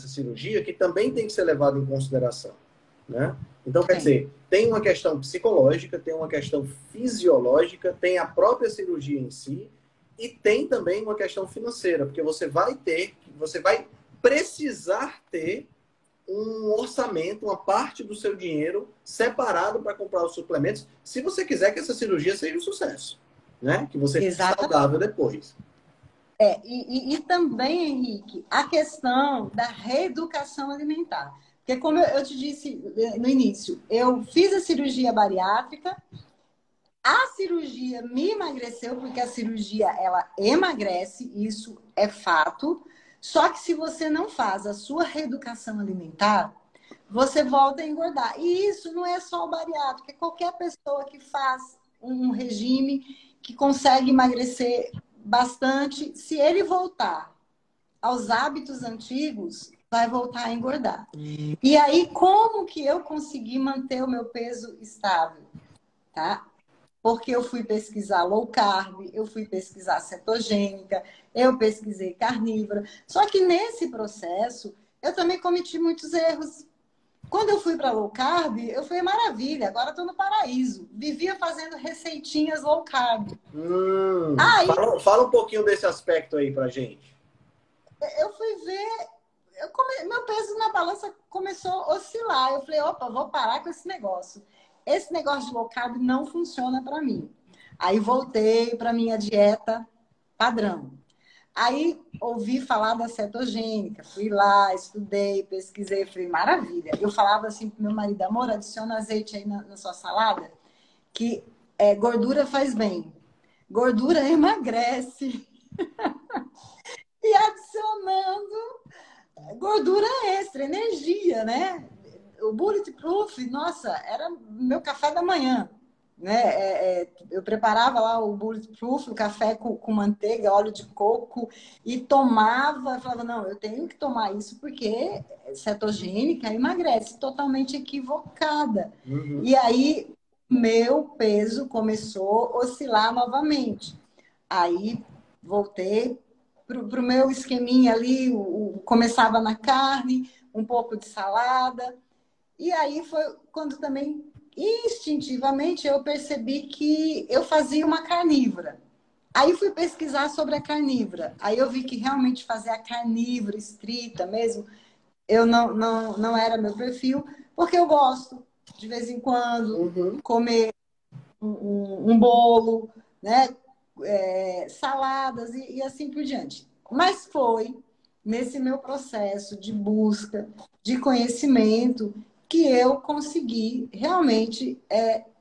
cirurgia que também tem que ser levada em consideração, né? Então, quer dizer, tem uma questão psicológica, tem uma questão fisiológica, tem a própria cirurgia em si e tem também uma questão financeira, porque você vai precisar ter um orçamento, uma parte do seu dinheiro separado para comprar os suplementos, se você quiser que essa cirurgia seja um sucesso, né? Que você fique saudável depois. E também, Henrique, a questão da reeducação alimentar. Porque, como eu te disse no início, eu fiz a cirurgia bariátrica, a cirurgia me emagreceu, porque a cirurgia, ela emagrece, isso é fato. Só que se você não faz a sua reeducação alimentar, você volta a engordar. E isso não é só o bariátrico, é qualquer pessoa que faz um regime, que consegue emagrecer bastante, se ele voltar aos hábitos antigos, vai voltar a engordar. E aí, como que eu consegui manter o meu peso estável? Tá? Porque eu fui pesquisar low carb, eu fui pesquisar cetogênica, eu pesquisei carnívora. Só que nesse processo, eu também cometi muitos erros. Quando eu fui para low carb, eu fui maravilha, agora estou no paraíso. Vivia fazendo receitinhas low carb. Aí, fala um pouquinho desse aspecto aí pra gente. Eu fui ver, meu peso na balança começou a oscilar. Eu falei, opa, vou parar com esse negócio. Esse negócio de low carb não funciona para mim. Aí voltei para minha dieta padrão. Aí ouvi falar da cetogênica, fui lá, estudei, pesquisei, falei, maravilha. Eu falava assim pro meu marido, amor, adiciona azeite aí na sua salada, que gordura faz bem. Gordura emagrece. E adicionando gordura extra, energia, né? O Bulletproof, nossa, era meu café da manhã. Né? Eu preparava lá o Bulletproof, o café com manteiga, óleo de coco, e tomava, falava, não, eu tenho que tomar isso porque cetogênica emagrece, totalmente equivocada. Uhum. E aí, meu peso começou a oscilar novamente. Aí, voltei pro meu esqueminha ali, começava na carne, um pouco de salada, e aí foi quando também instintivamente eu percebi que eu fazia uma carnívora. Aí fui pesquisar sobre a carnívora. Aí eu vi que realmente fazer a carnívora estrita mesmo, eu não era meu perfil, porque eu gosto, de vez em quando, comer um bolo, né? Saladas e assim por diante. Mas foi nesse meu processo de busca, de conhecimento, que eu consegui realmente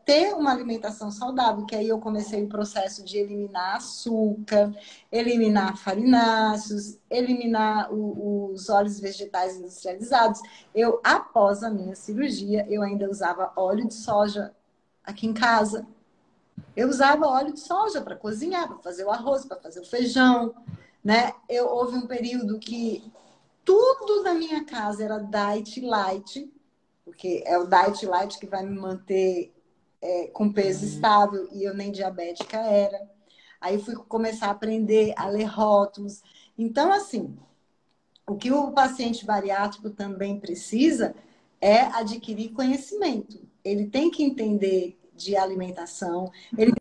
ter uma alimentação saudável, que aí eu comecei o processo de eliminar açúcar, eliminar farináceos, eliminar os óleos vegetais industrializados. Eu, após a minha cirurgia, eu ainda usava óleo de soja aqui em casa. Eu usava óleo de soja para cozinhar, para fazer o arroz, para fazer o feijão, né? Houve um período que tudo na minha casa era diet light, porque é o diet light que vai me manter com peso estável e eu nem diabética era. Aí fui começar a aprender a ler rótulos. Então, assim, o que o paciente bariátrico também precisa é adquirir conhecimento. Ele tem que entender de alimentação, ele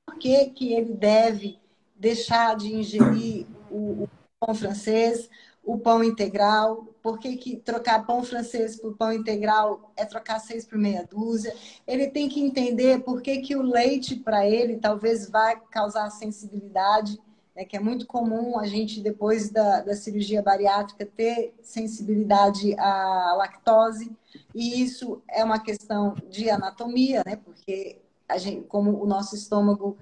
por que ele deve deixar de ingerir o pão francês, o pão integral, por que trocar pão francês por pão integral é trocar 6 por meia dúzia. Ele tem que entender por que o leite para ele talvez vá causar sensibilidade, né, que é muito comum a gente, depois da cirurgia bariátrica, ter sensibilidade à lactose, e isso é uma questão de anatomia, né, porque a gente, como o nosso estômago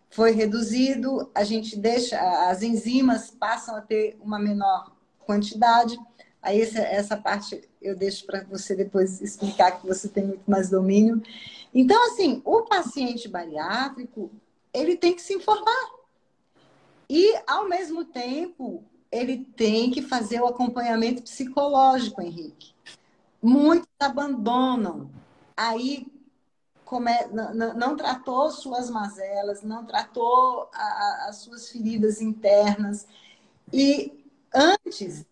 foi reduzido, a gente deixa, as enzimas passam a ter uma menor quantidade. Aí essa parte eu deixo para você depois explicar, que você tem muito mais domínio. Então, assim, o paciente bariátrico, ele tem que se informar. E, ao mesmo tempo, ele tem que fazer o acompanhamento psicológico, Henrique. Muitos abandonam. Aí não tratou suas mazelas, não tratou as suas feridas internas. E antes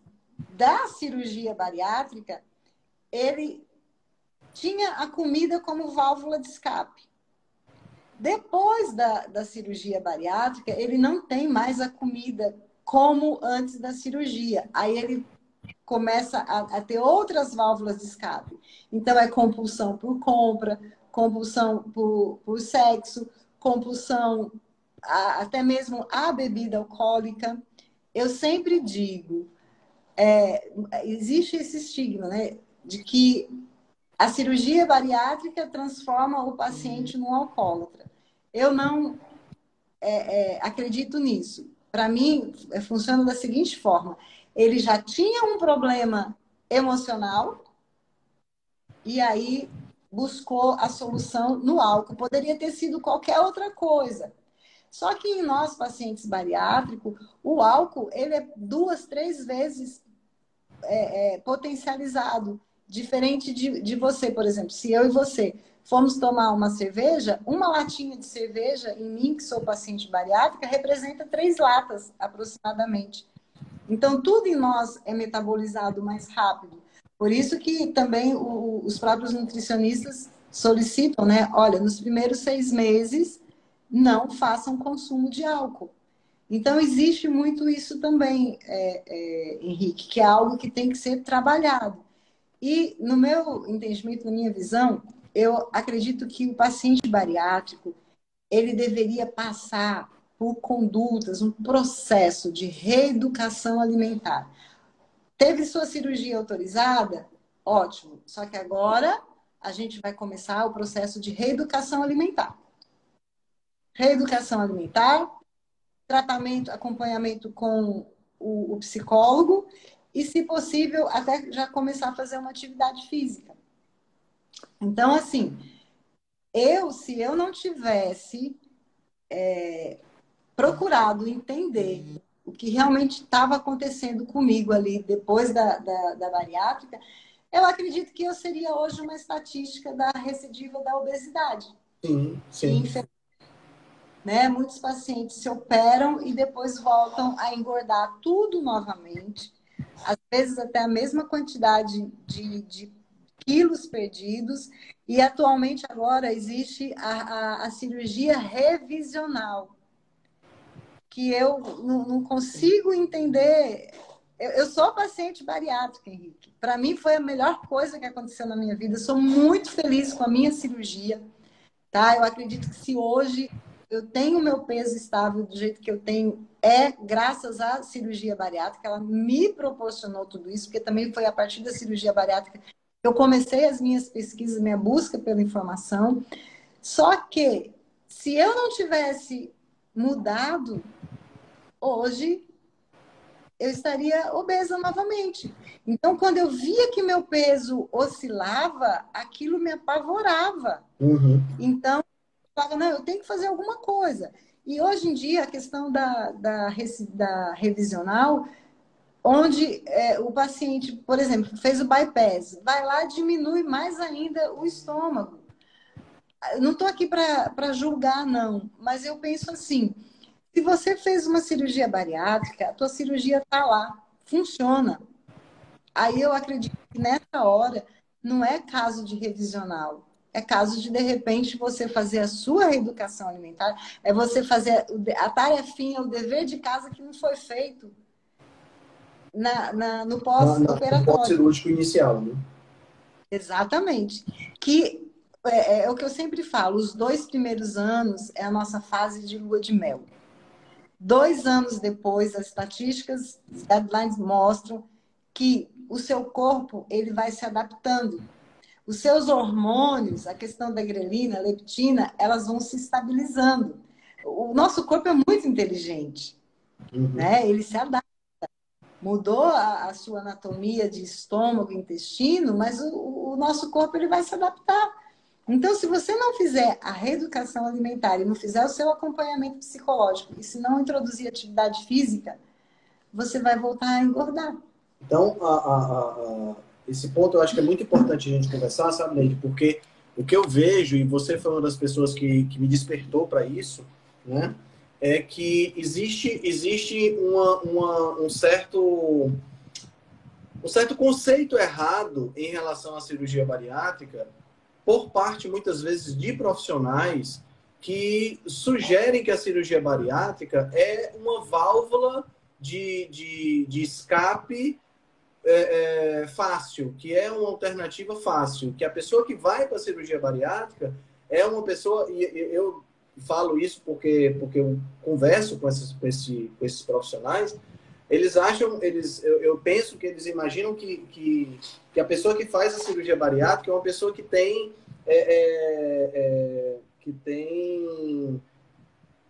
da cirurgia bariátrica, ele tinha a comida como válvula de escape. Depois da cirurgia bariátrica, ele não tem mais a comida como antes da cirurgia. Aí ele começa a ter outras válvulas de escape. Então, é compulsão por compra, compulsão por sexo, compulsão até mesmo a bebida alcoólica. Eu sempre digo, existe esse estigma, né, de que a cirurgia bariátrica transforma o paciente num alcoólatra. Eu não acredito nisso. Para mim, funciona da seguinte forma. Ele já tinha um problema emocional e aí buscou a solução no álcool. Poderia ter sido qualquer outra coisa. Só que em nós, pacientes bariátricos, o álcool ele é 2, 3 vezes potencializado. Diferente de você, por exemplo. Se eu e você formos tomar uma cerveja, uma latinha de cerveja, em mim, que sou paciente bariátrica, representa 3 latas, aproximadamente. Então, tudo em nós é metabolizado mais rápido. Por isso que também os próprios nutricionistas solicitam, né? Olha, nos primeiros 6 meses, não façam consumo de álcool. Então, existe muito isso também, Henrique, que é algo que tem que ser trabalhado. E, no meu entendimento, na minha visão, eu acredito que o paciente bariátrico, ele deveria passar por condutas, um processo de reeducação alimentar. Teve sua cirurgia autorizada? Ótimo. Só que agora a gente vai começar o processo de reeducação alimentar. Reeducação alimentar, tratamento, acompanhamento com o psicólogo e, se possível, até já começar a fazer uma atividade física. Então, assim, se eu não tivesse procurado entender o que realmente estava acontecendo comigo ali depois da bariátrica, eu acredito que eu seria hoje uma estatística da recidiva da obesidade. Sim, sim. Né? Muitos pacientes se operam e depois voltam a engordar tudo novamente, às vezes até a mesma quantidade de quilos perdidos, e atualmente agora existe a cirurgia revisional, que eu não consigo entender. Eu sou paciente bariátrica, Henrique. Para mim foi a melhor coisa que aconteceu na minha vida. Eu sou muito feliz com a minha cirurgia, tá? Eu acredito que se hoje eu tenho meu peso estável do jeito que eu tenho, graças à cirurgia bariátrica. Ela me proporcionou tudo isso, porque também foi a partir da cirurgia bariátrica que eu comecei as minhas pesquisas, minha busca pela informação. Só que, se eu não tivesse mudado, hoje eu estaria obesa novamente. Então, quando eu via que meu peso oscilava, aquilo me apavorava. Uhum. Então, eu falava, não, eu tenho que fazer alguma coisa. E hoje em dia, a questão da revisional, onde o paciente, por exemplo, fez o bypass, vai lá, diminui mais ainda o estômago. Eu não estou aqui para julgar, não, mas eu penso assim, se você fez uma cirurgia bariátrica, a tua cirurgia está lá, funciona. Aí eu acredito que nessa hora não é caso de revisional. É caso de repente, você fazer a sua reeducação alimentar, é você fazer a tarefinha, o dever de casa que não foi feito no No pós-operatório. pós-cirúrgico inicial, né? Exatamente. Que é o que eu sempre falo, os 2 primeiros anos é a nossa fase de lua de mel. 2 anos depois, as estatísticas, os guidelines mostram que o seu corpo ele vai se adaptando. Os seus hormônios, a questão da grelina, leptina, elas vão se estabilizando. O nosso corpo é muito inteligente, né? Ele se adapta. Mudou a sua anatomia de estômago, intestino, mas o nosso corpo ele vai se adaptar. Então, se você não fizer a reeducação alimentar e não fizer o seu acompanhamento psicológico, e se não introduzir atividade física, você vai voltar a engordar. Então, esse ponto eu acho que é muito importante a gente conversar, sabe, Neide? Porque o que eu vejo, e você foi uma das pessoas que me despertou para isso, né? É que existe um certo conceito errado em relação à cirurgia bariátrica por parte, muitas vezes, de profissionais que sugerem que a cirurgia bariátrica é uma válvula de escape fácil, que é uma alternativa fácil, que a pessoa que vai para a cirurgia bariátrica é uma pessoa, e eu falo isso porque eu converso com esses profissionais, eles acham, eu penso que eles imaginam que a pessoa que faz a cirurgia bariátrica é uma pessoa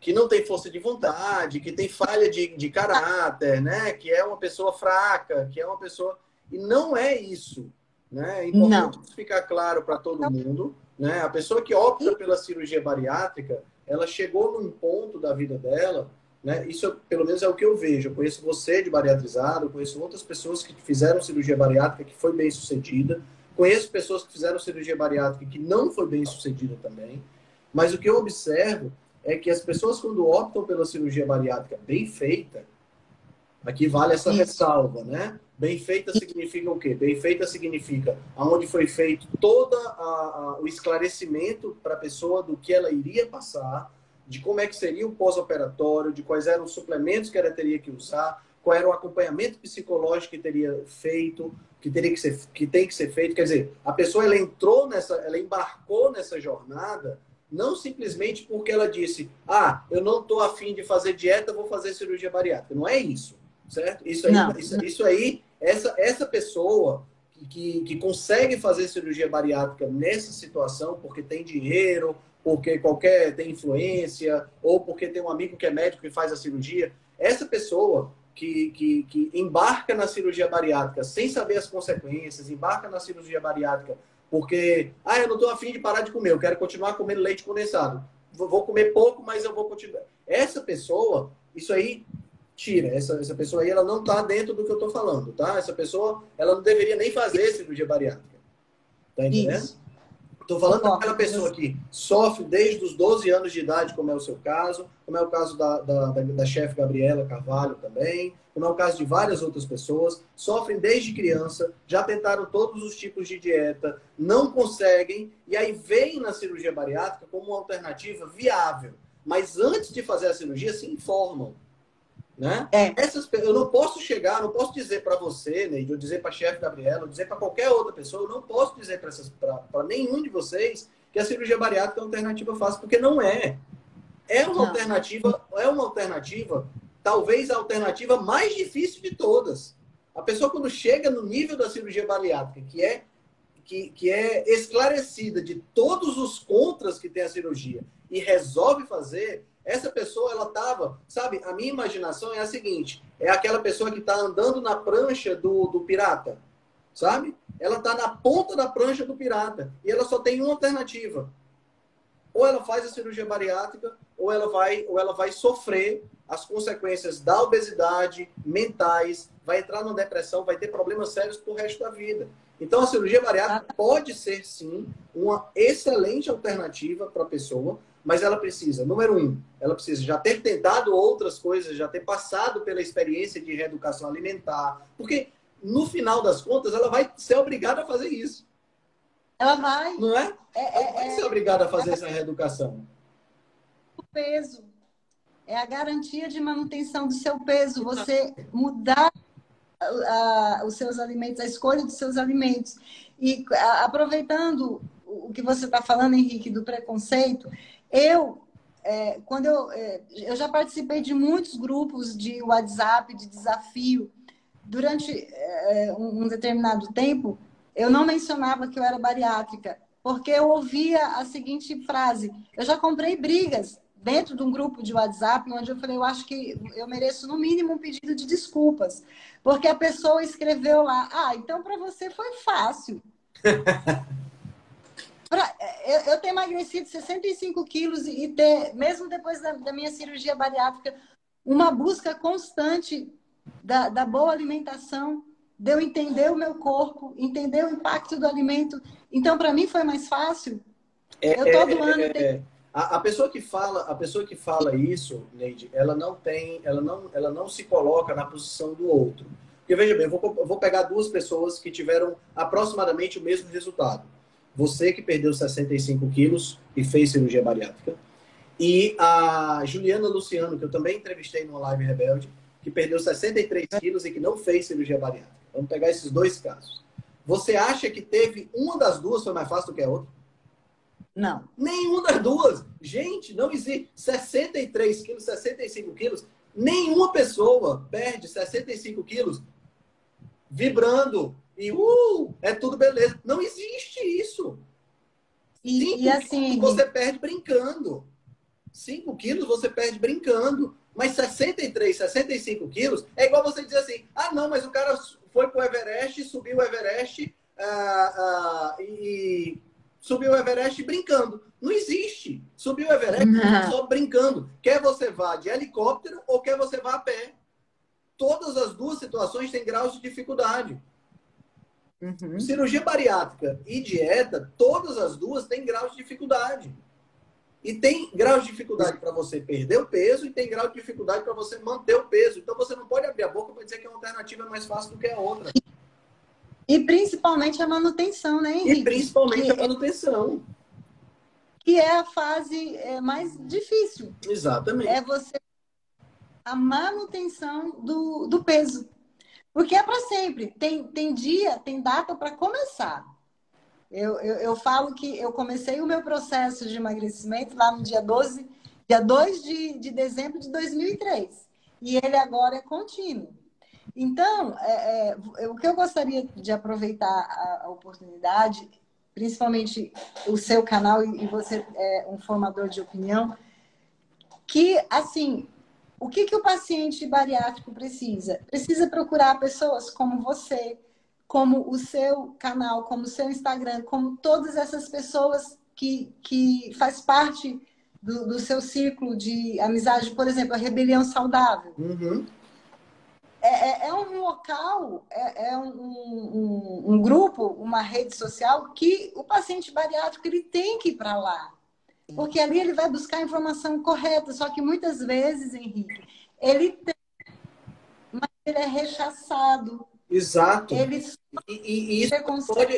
que não tem força de vontade, que tem falha de caráter, né? Que é uma pessoa fraca, que é uma pessoa... E não é isso, né? É importante isso ficar claro para todo mundo, né? A pessoa que opta pela cirurgia bariátrica, ela chegou num ponto da vida dela, né? Isso, pelo menos, é o que eu vejo. Eu conheço você de bariatrizado, eu conheço outras pessoas que fizeram cirurgia bariátrica que foi bem sucedida, conheço pessoas que fizeram cirurgia bariátrica que não foi bem sucedida também, mas o que eu observo é que as pessoas, quando optam pela cirurgia bariátrica bem feita, aqui vale essa ressalva, né? Bem feita significa o quê? Bem feita significa aonde foi feito todo o esclarecimento para a pessoa do que ela iria passar, de como é que seria o pós-operatório, de quais eram os suplementos que ela teria que usar, qual era o acompanhamento psicológico que teria feito, que tem que ser feito. Quer dizer, a pessoa ela embarcou nessa jornada não simplesmente porque ela disse, eu não estou afim de fazer dieta, vou fazer cirurgia bariátrica. Não é isso, certo? Essa pessoa que consegue fazer cirurgia bariátrica nessa situação porque tem dinheiro, porque tem influência, ou porque tem um amigo que é médico e faz a cirurgia, essa pessoa que embarca na cirurgia bariátrica sem saber as consequências, embarca na cirurgia bariátrica porque, eu não estou afim de parar de comer, eu quero continuar comendo leite condensado. Vou comer pouco, mas eu vou continuar. Essa pessoa, isso aí, tira. Essa pessoa aí, ela não está dentro do que eu estou falando, tá? Essa pessoa, ela não deveria nem fazer cirurgia bariátrica. Tá entendendo? Estou falando daquela pessoa que sofre desde os 12 anos de idade, como é o seu caso, como é o caso da chefe Gabriela Carvalho também, como é o caso de várias outras pessoas, sofrem desde criança, já tentaram todos os tipos de dieta, não conseguem, e aí vem na cirurgia bariátrica como uma alternativa viável. Mas antes de fazer a cirurgia, se informam. Né? Eu não posso não posso dizer para você, Neide, ou dizer para a chefe Gabriela, ou dizer para qualquer outra pessoa, eu não posso dizer para nenhum de vocês que a cirurgia bariátrica é uma alternativa fácil, porque não é. É uma alternativa, talvez a alternativa mais difícil de todas. A pessoa, quando chega no nível da cirurgia bariátrica, que é esclarecida de todos os contras que tem a cirurgia e resolve fazer, essa pessoa, ela estava... Sabe, a minha imaginação é a seguinte, é aquela pessoa que está andando na prancha do pirata, sabe? Ela está na ponta da prancha do pirata e ela só tem uma alternativa. Ou ela faz a cirurgia bariátrica, ou ela vai sofrer as consequências da obesidade, mentais, vai entrar numa depressão, vai ter problemas sérios pro resto da vida. Então, a cirurgia bariátrica pode ser, sim, uma excelente alternativa para a pessoa, mas ela precisa, número 1, ela precisa já ter tentado outras coisas, já ter passado pela experiência de reeducação alimentar, porque, no final das contas, ela vai ser obrigada a fazer isso. Ela vai. Não é? Ela vai ser obrigada a fazer essa reeducação. O peso. É a garantia de manutenção do seu peso. Você mudar os seus alimentos, a escolha dos seus alimentos. E aproveitando o que você está falando, Henrique, do preconceito, eu já participei de muitos grupos de WhatsApp, de desafio. Durante um determinado tempo, eu não mencionava que eu era bariátrica, porque eu ouvia a seguinte frase: eu já comprei brigas dentro de um grupo de WhatsApp, onde eu falei, eu acho que eu mereço no mínimo um pedido de desculpas, porque a pessoa escreveu lá, então para você foi fácil. Eu ter emagrecido 65 quilos e ter, mesmo depois da minha cirurgia bariátrica, uma busca constante da boa alimentação, de eu entender o meu corpo, entender o impacto do alimento. Então, para mim, foi mais fácil. Eu todo ano tenho... A pessoa que fala isso, Neide, ela não se coloca na posição do outro. Porque veja bem, eu vou pegar duas pessoas que tiveram aproximadamente o mesmo resultado. Você que perdeu 65 quilos e fez cirurgia bariátrica, e a Juliana Luciano, que eu também entrevistei numa live Rebelde, que perdeu 63 quilos e que não fez cirurgia bariátrica. Vamos pegar esses dois casos. Você acha que teve uma das duas foi mais fácil do que a outra? Não. Nenhuma das duas. Gente, não existe 63 quilos, 65 quilos. Nenhuma pessoa perde 65 quilos vibrando e é tudo beleza. Não existe isso. E assim, você perde brincando. 5 quilos você perde brincando. Mas 63, 65 quilos é igual você dizer assim: ah, não, mas o cara foi pro Everest, subiu o Everest e subiu o Everest brincando. Não existe. Subiu o Everest só brincando. Quer você vá de helicóptero ou quer você vá a pé. Todas as duas situações têm graus de dificuldade. Uhum. Cirurgia bariátrica e dieta, todas as duas têm graus de dificuldade. E tem grau de dificuldade para você perder o peso e tem grau de dificuldade para você manter o peso. Então você não pode abrir a boca para dizer que uma alternativa é mais fácil do que a outra. E principalmente a manutenção, né, Henrique? E principalmente a manutenção. Que é a fase mais difícil. Exatamente. É você a manutenção do peso. Porque é para sempre. Tem dia, tem data para começar. Eu falo que eu comecei o meu processo de emagrecimento lá no dia 2 de dezembro de 2003. E ele agora é contínuo. Então, o que eu gostaria de aproveitar a oportunidade, principalmente o seu canal e você é um formador de opinião, que, assim, o que o paciente bariátrico precisa? Precisa procurar pessoas como você, como o seu canal, como o seu Instagram, como todas essas pessoas que faz parte do seu círculo de amizade, por exemplo, a Rebelião Saudável. Uhum. É um local, um grupo, uma rede social que o paciente bariátrico ele tem que ir para lá. Porque ali ele vai buscar a informação correta. Só que muitas vezes, Henrique, ele tem, mas ele é rechaçado. Exato. Ele e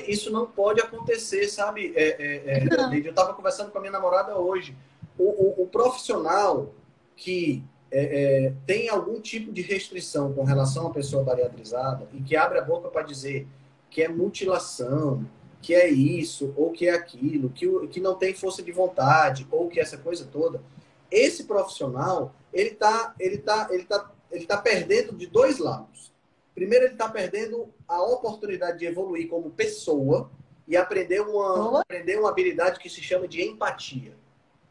isso não pode acontecer, sabe? Eu estava conversando com a minha namorada hoje. O profissional que tem algum tipo de restrição com relação à pessoa bariatrizada e que abre a boca para dizer que é mutilação, que é isso, ou que é aquilo, que não tem força de vontade, ou que essa coisa toda, esse profissional, ele tá perdendo de dois lados. Primeiro, ele está perdendo a oportunidade de evoluir como pessoa e aprender uma habilidade que se chama de empatia.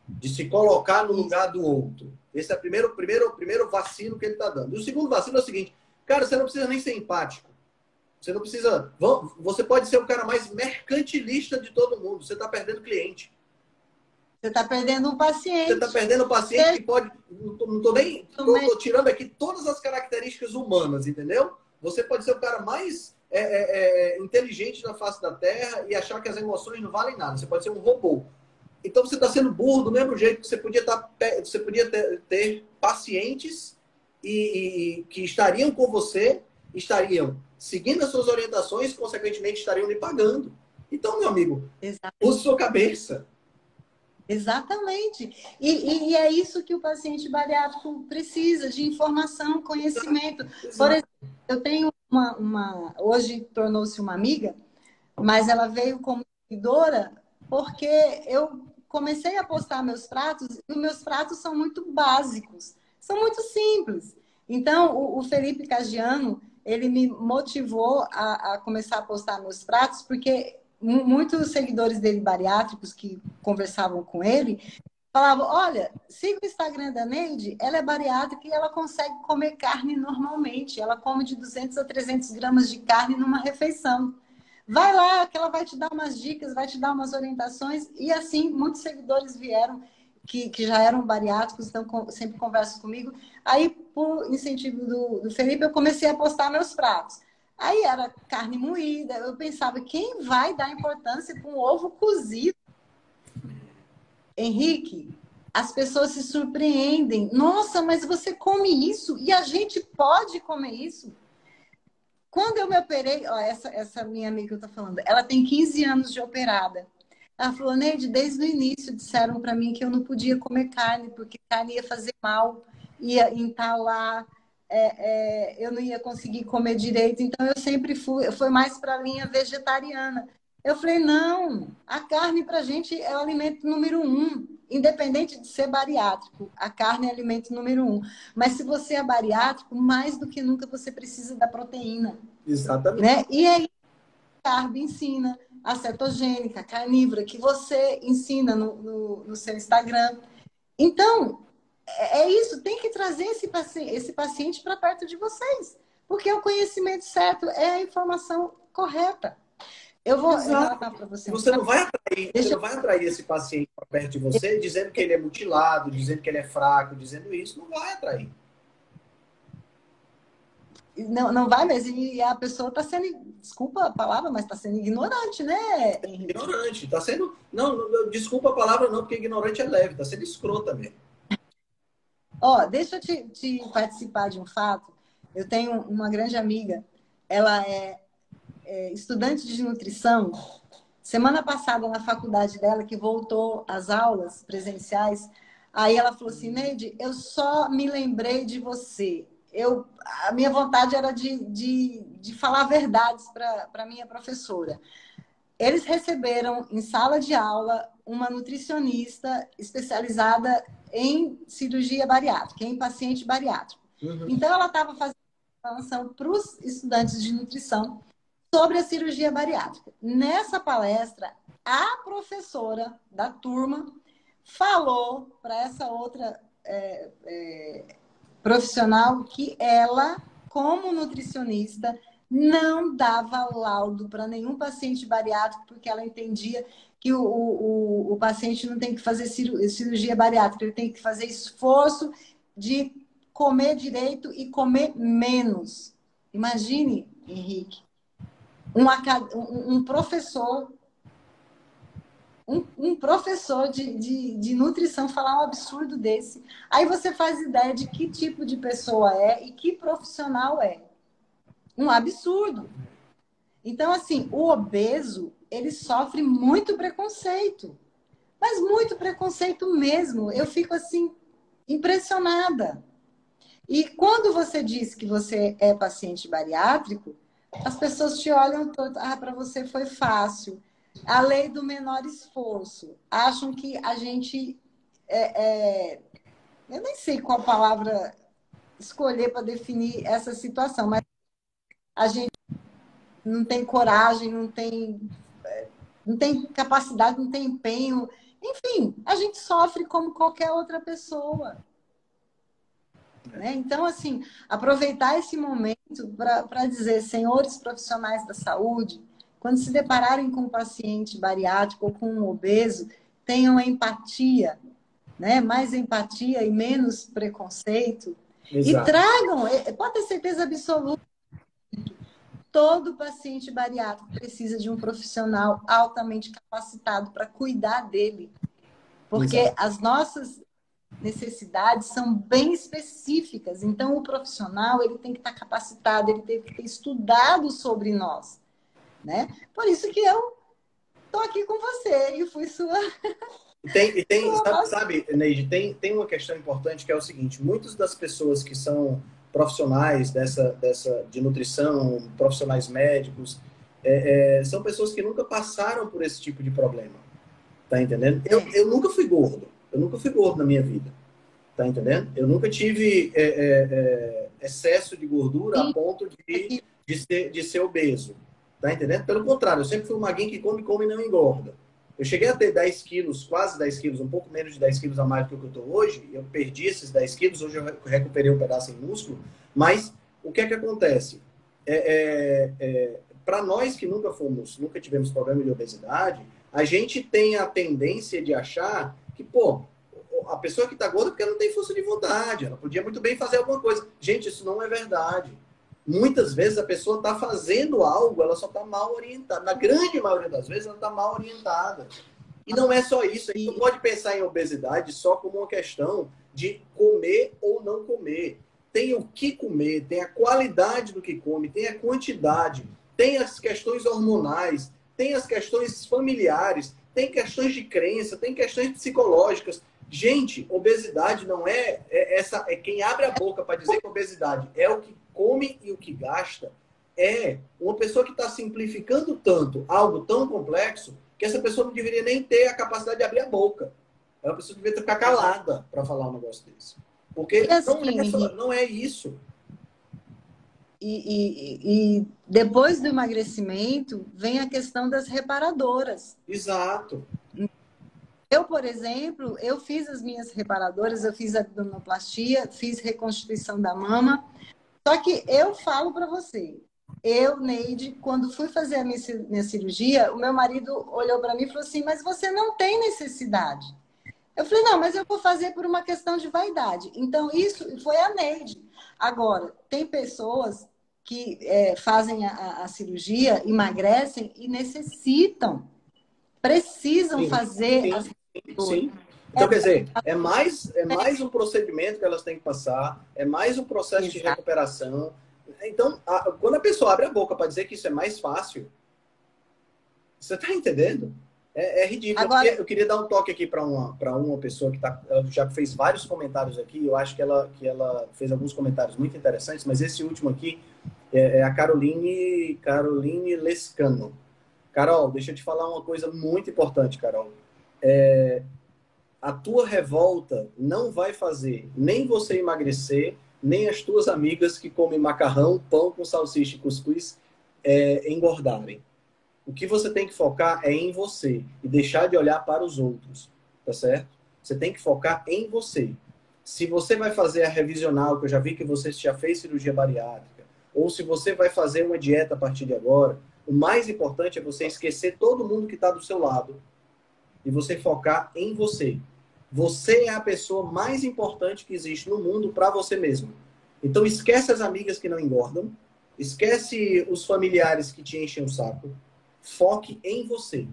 De se colocar no lugar do outro. Esse é o primeiro vacilo que ele está dando. E o segundo vacilo é o seguinte: cara, você não precisa nem ser empático. Você não precisa... Você pode ser o cara mais mercantilista de todo mundo. Você está perdendo cliente. Você está perdendo um paciente. Você está perdendo um paciente que pode... Não estou tirando aqui todas as características humanas, entendeu? Você pode ser o cara mais inteligente da face da Terra e achar que as emoções não valem nada. Você pode ser um robô. Então você está sendo burro do mesmo jeito que você podia ter pacientes que estariam com você, estariam seguindo as suas orientações, consequentemente estariam lhe pagando. Então, meu amigo, use sua cabeça. Exatamente. E é isso que o paciente bariátrico precisa, de informação, conhecimento. Exato. Por exemplo, eu tenho hoje tornou-se uma amiga, mas ela veio como seguidora porque eu comecei a postar meus pratos e os meus pratos são muito básicos, são muito simples. Então, o Felipe Cagiano, ele me motivou a começar a postar meus pratos, porque muitos seguidores dele bariátricos que conversavam com ele falavam: olha, siga o Instagram da Neide, ela é bariátrica e ela consegue comer carne normalmente. Ela come de 200 a 300 gramas de carne numa refeição. Vai lá, que ela vai te dar umas dicas, vai te dar umas orientações. E assim, muitos seguidores vieram que já eram bariátricos, então sempre conversam comigo. Aí, por incentivo do Felipe, eu comecei a postar meus pratos. Aí era carne moída. Eu pensava, quem vai dar importância para um ovo cozido? Henrique, as pessoas se surpreendem. Nossa, mas você come isso? E a gente pode comer isso? Quando eu me operei, ó, essa minha amiga que eu tô falando, ela tem 15 anos de operada. Ela falou, Neide, desde o início disseram para mim que eu não podia comer carne, porque carne ia fazer mal, ia entalar, eu não ia conseguir comer direito. Então, eu sempre fui mais para a linha vegetariana. Eu falei, não, a carne para a gente é o alimento número um, independente de ser bariátrico. A carne é alimento número um. Mas se você é bariátrico, mais do que nunca você precisa da proteína. Exatamente. Né? E aí, a carb ensina a cetogênica, a carnívora, que você ensina no seu Instagram. Então, é isso, tem que trazer esse paciente para perto de vocês, porque o conhecimento certo é a informação correta. Eu vou relatar para você. Você não vai atrair esse paciente para perto de você dizendo que ele é mutilado, dizendo que ele é fraco, dizendo isso, não vai atrair. Não vai, mas e a pessoa está sendo, desculpa a palavra, mas está sendo ignorante, né, Henrique? Ignorante, está sendo. Não, desculpa a palavra, não, porque ignorante é leve, está sendo escrota mesmo. Ó, deixa eu te participar de um fato. Eu tenho uma grande amiga, ela é estudante de nutrição. Semana passada, na faculdade dela, que voltou às aulas presenciais, aí ela falou assim, Neide, eu só me lembrei de você. A minha vontade era de falar verdades para a minha professora. Eles receberam em sala de aula uma nutricionista especializada em cirurgia bariátrica, em paciente bariátrico. Uhum. Então, ela estava fazendo informação para os estudantes de nutrição sobre a cirurgia bariátrica. Nessa palestra, a professora da turma falou para essa outra profissional que ela, como nutricionista, não dava laudo para nenhum paciente bariátrico, porque ela entendia que o paciente não tem que fazer cirurgia bariátrica, ele tem que fazer esforço de comer direito e comer menos. Imagine, Henrique, um professor, um professor de nutrição falar um absurdo desse. Aí você faz ideia de que tipo de pessoa é e que profissional é. Um absurdo. Então, assim, o obeso, ele sofre muito preconceito. Mas muito preconceito mesmo. Eu fico, assim, impressionada. E quando você diz que você é paciente bariátrico, as pessoas te olham todo, para você foi fácil. A lei do menor esforço. Acham que a gente... eu nem sei qual palavra escolher para definir essa situação, mas a gente não tem coragem, não tem capacidade, não tem empenho. Enfim, a gente sofre como qualquer outra pessoa. Né? Então, assim, aproveitar esse momento para dizer, senhores profissionais da saúde, quando se depararem com um paciente bariátrico ou com um obeso, tenham empatia, né? Mais empatia e menos preconceito. Exato. E tragam, pode ter certeza absoluta, todo paciente bariátrico precisa de um profissional altamente capacitado para cuidar dele. Porque Exato. As nossas necessidades são bem específicas. Então, o profissional ele tem que estar capacitado, ele tem que ter estudado sobre nós. Né? Por isso que eu estou aqui com você e fui sua... Sabe, Neide, tem uma questão importante que é o seguinte, muitas das pessoas que são profissionais de nutrição, profissionais médicos, são pessoas que nunca passaram por esse tipo de problema. Tá entendendo? Eu nunca fui gordo. Eu nunca fui gordo na minha vida. Tá entendendo? Eu nunca tive excesso de gordura a ponto de ser obeso. Tá entendendo? Pelo contrário, eu sempre fui um maguinho que come e não engorda. Eu cheguei a ter 10 quilos, quase 10 quilos, um pouco menos de 10 quilos a mais do que eu estou hoje. Eu perdi esses 10 quilos, hoje eu recuperei um pedaço em músculo. Mas o que é que acontece? Para nós que nunca tivemos problema de obesidade, a gente tem a tendência de achar que, pô, a pessoa que está gorda é porque ela não tem força de vontade, ela podia muito bem fazer alguma coisa. Gente, isso não é verdade. Muitas vezes a pessoa está fazendo algo, ela só está mal orientada. Na grande maioria das vezes, ela está mal orientada. E não é só isso, a gente não pode pensar em obesidade só como uma questão de comer ou não comer. Tem o que comer, tem a qualidade do que come, tem a quantidade, tem as questões hormonais, tem as questões familiares, tem questões de crença, tem questões psicológicas. Gente, obesidade não é quem abre a boca para dizer que obesidade é o que come e o que gasta. É uma pessoa que está simplificando tanto algo tão complexo que essa pessoa não deveria nem ter a capacidade de abrir a boca. É uma pessoa que deveria ficar calada para falar um negócio desse. Porque não é isso. E depois do emagrecimento, vem a questão das reparadoras. Exato. Eu, por exemplo, eu fiz as minhas reparadoras, eu fiz abdominoplastia, fiz reconstituição da mama. Só que eu falo para você, eu, Neide, quando fui fazer a minha cirurgia, o meu marido olhou para mim e falou assim, mas você não tem necessidade. Eu falei, não, mas eu vou fazer por uma questão de vaidade. Então, isso foi a Neide. Agora, tem pessoas que fazem a cirurgia, emagrecem e precisam fazer as sim. Então, quer dizer, é mais um procedimento que elas têm que passar, é mais um processo de recuperação. Então, quando a pessoa abre a boca para dizer que isso é mais fácil, você está entendendo? É ridículo. Agora, eu queria dar um toque aqui para uma pessoa que ela já fez vários comentários aqui. Eu acho que ela fez alguns comentários muito interessantes, mas esse último aqui é a Caroline Lescano. Carol, deixa eu te falar uma coisa muito importante, Carol. A tua revolta não vai fazer nem você emagrecer, nem as tuas amigas que comem macarrão, pão com salsicha e cuscuz engordarem. O que você tem que focar é em você e deixar de olhar para os outros, tá certo? Você tem que focar em você. Se você vai fazer a revisional, que eu já vi que você já fez cirurgia bariátrica, ou se você vai fazer uma dieta a partir de agora, o mais importante é você esquecer todo mundo que está do seu lado e você focar em você. Você é a pessoa mais importante que existe no mundo para você mesmo. Então esquece as amigas que não engordam, esquece os familiares que te enchem o saco. Foque em você.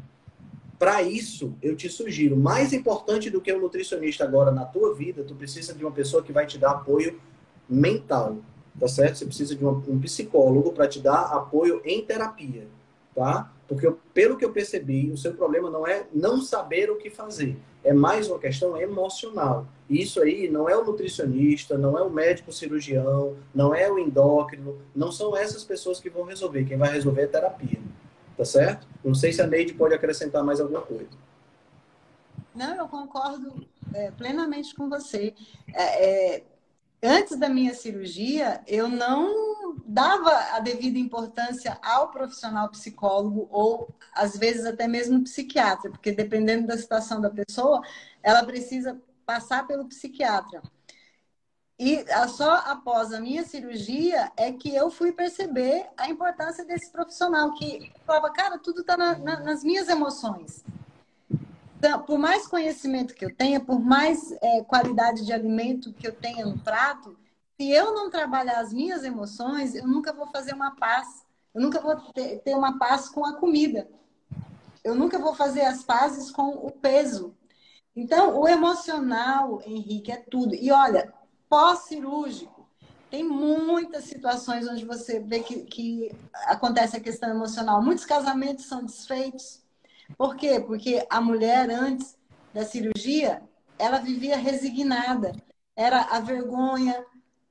Para isso, eu te sugiro, mais importante do que o nutricionista agora na tua vida, tu precisa de uma pessoa que vai te dar apoio mental, tá certo? Você precisa de um psicólogo para te dar apoio em terapia, tá? Porque pelo que eu percebi, o seu problema não é não saber o que fazer, é mais uma questão emocional. E isso aí não é o nutricionista, não é o médico cirurgião, não é o endócrino, não são essas pessoas que vão resolver. Quem vai resolver é terapia. Tá certo? Não sei se a Neide pode acrescentar mais alguma coisa. Não, eu concordo plenamente com você. Antes da minha cirurgia, eu não dava a devida importância ao profissional psicólogo ou, às vezes, até mesmo psiquiatra, porque dependendo da situação da pessoa, ela precisa passar pelo psiquiatra. E só após a minha cirurgia é que eu fui perceber a importância desse profissional, que falava, cara, tudo está nas minhas emoções. Então, por mais conhecimento que eu tenha, por mais qualidade de alimento que eu tenha no prato, se eu não trabalhar as minhas emoções, eu nunca vou fazer uma paz. Eu nunca vou ter uma paz com a comida. Eu nunca vou fazer as pazes com o peso. Então, o emocional, Henrique, é tudo. E olha, pós-cirúrgico, tem muitas situações onde você vê que acontece a questão emocional. Muitos casamentos são desfeitos. Por quê? Porque a mulher, antes da cirurgia, ela vivia resignada. Era a vergonha,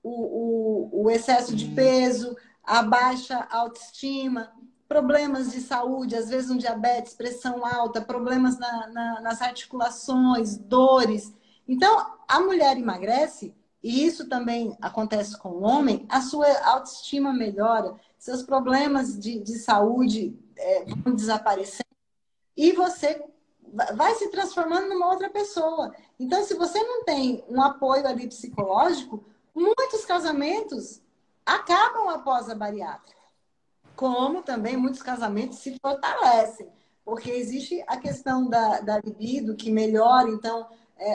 o excesso de peso, a baixa autoestima, problemas de saúde, às vezes um diabetes, pressão alta, problemas nas articulações, dores. Então, a mulher emagrece, e isso também acontece com o homem, a sua autoestima melhora, seus problemas de saúde vão desaparecendo, e você vai se transformando numa outra pessoa. Então, se você não tem um apoio ali psicológico, muitos casamentos acabam após a bariátrica. Como também muitos casamentos se fortalecem, porque existe a questão da libido que melhora, então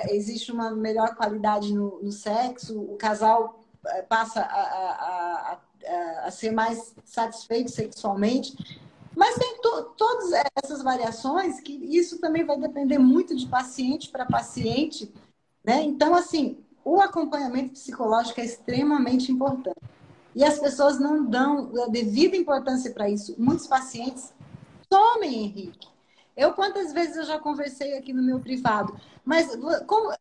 existe uma melhor qualidade no sexo, o casal passa a ser mais satisfeito sexualmente, mas tem todas essas variações, que isso também vai depender muito de paciente para paciente, né? Então, assim, o acompanhamento psicológico é extremamente importante. E as pessoas não dão a devida importância para isso. Muitos pacientes somem, Henrique. Quantas vezes eu já conversei aqui no meu privado, mas como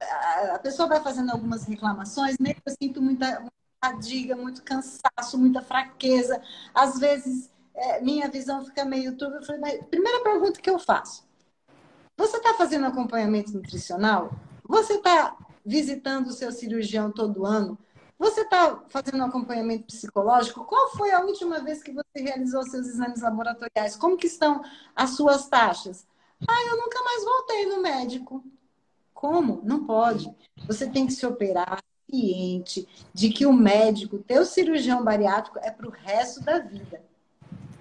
a pessoa vai fazendo algumas reclamações, né? Eu sinto muita fadiga, muito cansaço, muita fraqueza. Às vezes, minha visão fica meio turva. Eu falei, mas primeira pergunta que eu faço: você está fazendo acompanhamento nutricional? Você está visitando o seu cirurgião todo ano? Você está fazendo acompanhamento psicológico? Qual foi a última vez que você realizou seus exames laboratoriais? Como que estão as suas taxas? Eu nunca mais voltei no médico. Como? Não pode. Você tem que se operar ciente de que o médico, teu cirurgião bariátrico, é para o resto da vida.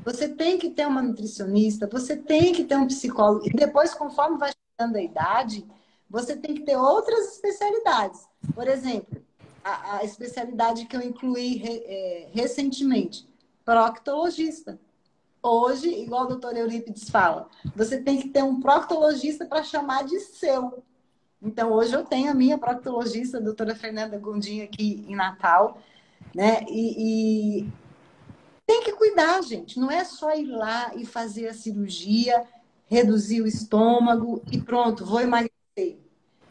Você tem que ter uma nutricionista, você tem que ter um psicólogo. E depois, conforme vai chegando a idade, você tem que ter outras especialidades. Por exemplo, a especialidade que eu incluí recentemente, proctologista. Hoje, igual o doutor Eurípides fala, você tem que ter um proctologista para chamar de seu. Então, hoje eu tenho a minha proctologista, a doutora Fernanda Gondim, aqui em Natal, né? E tem que cuidar, gente. Não é só ir lá e fazer a cirurgia, reduzir o estômago e pronto, vou emagrecer.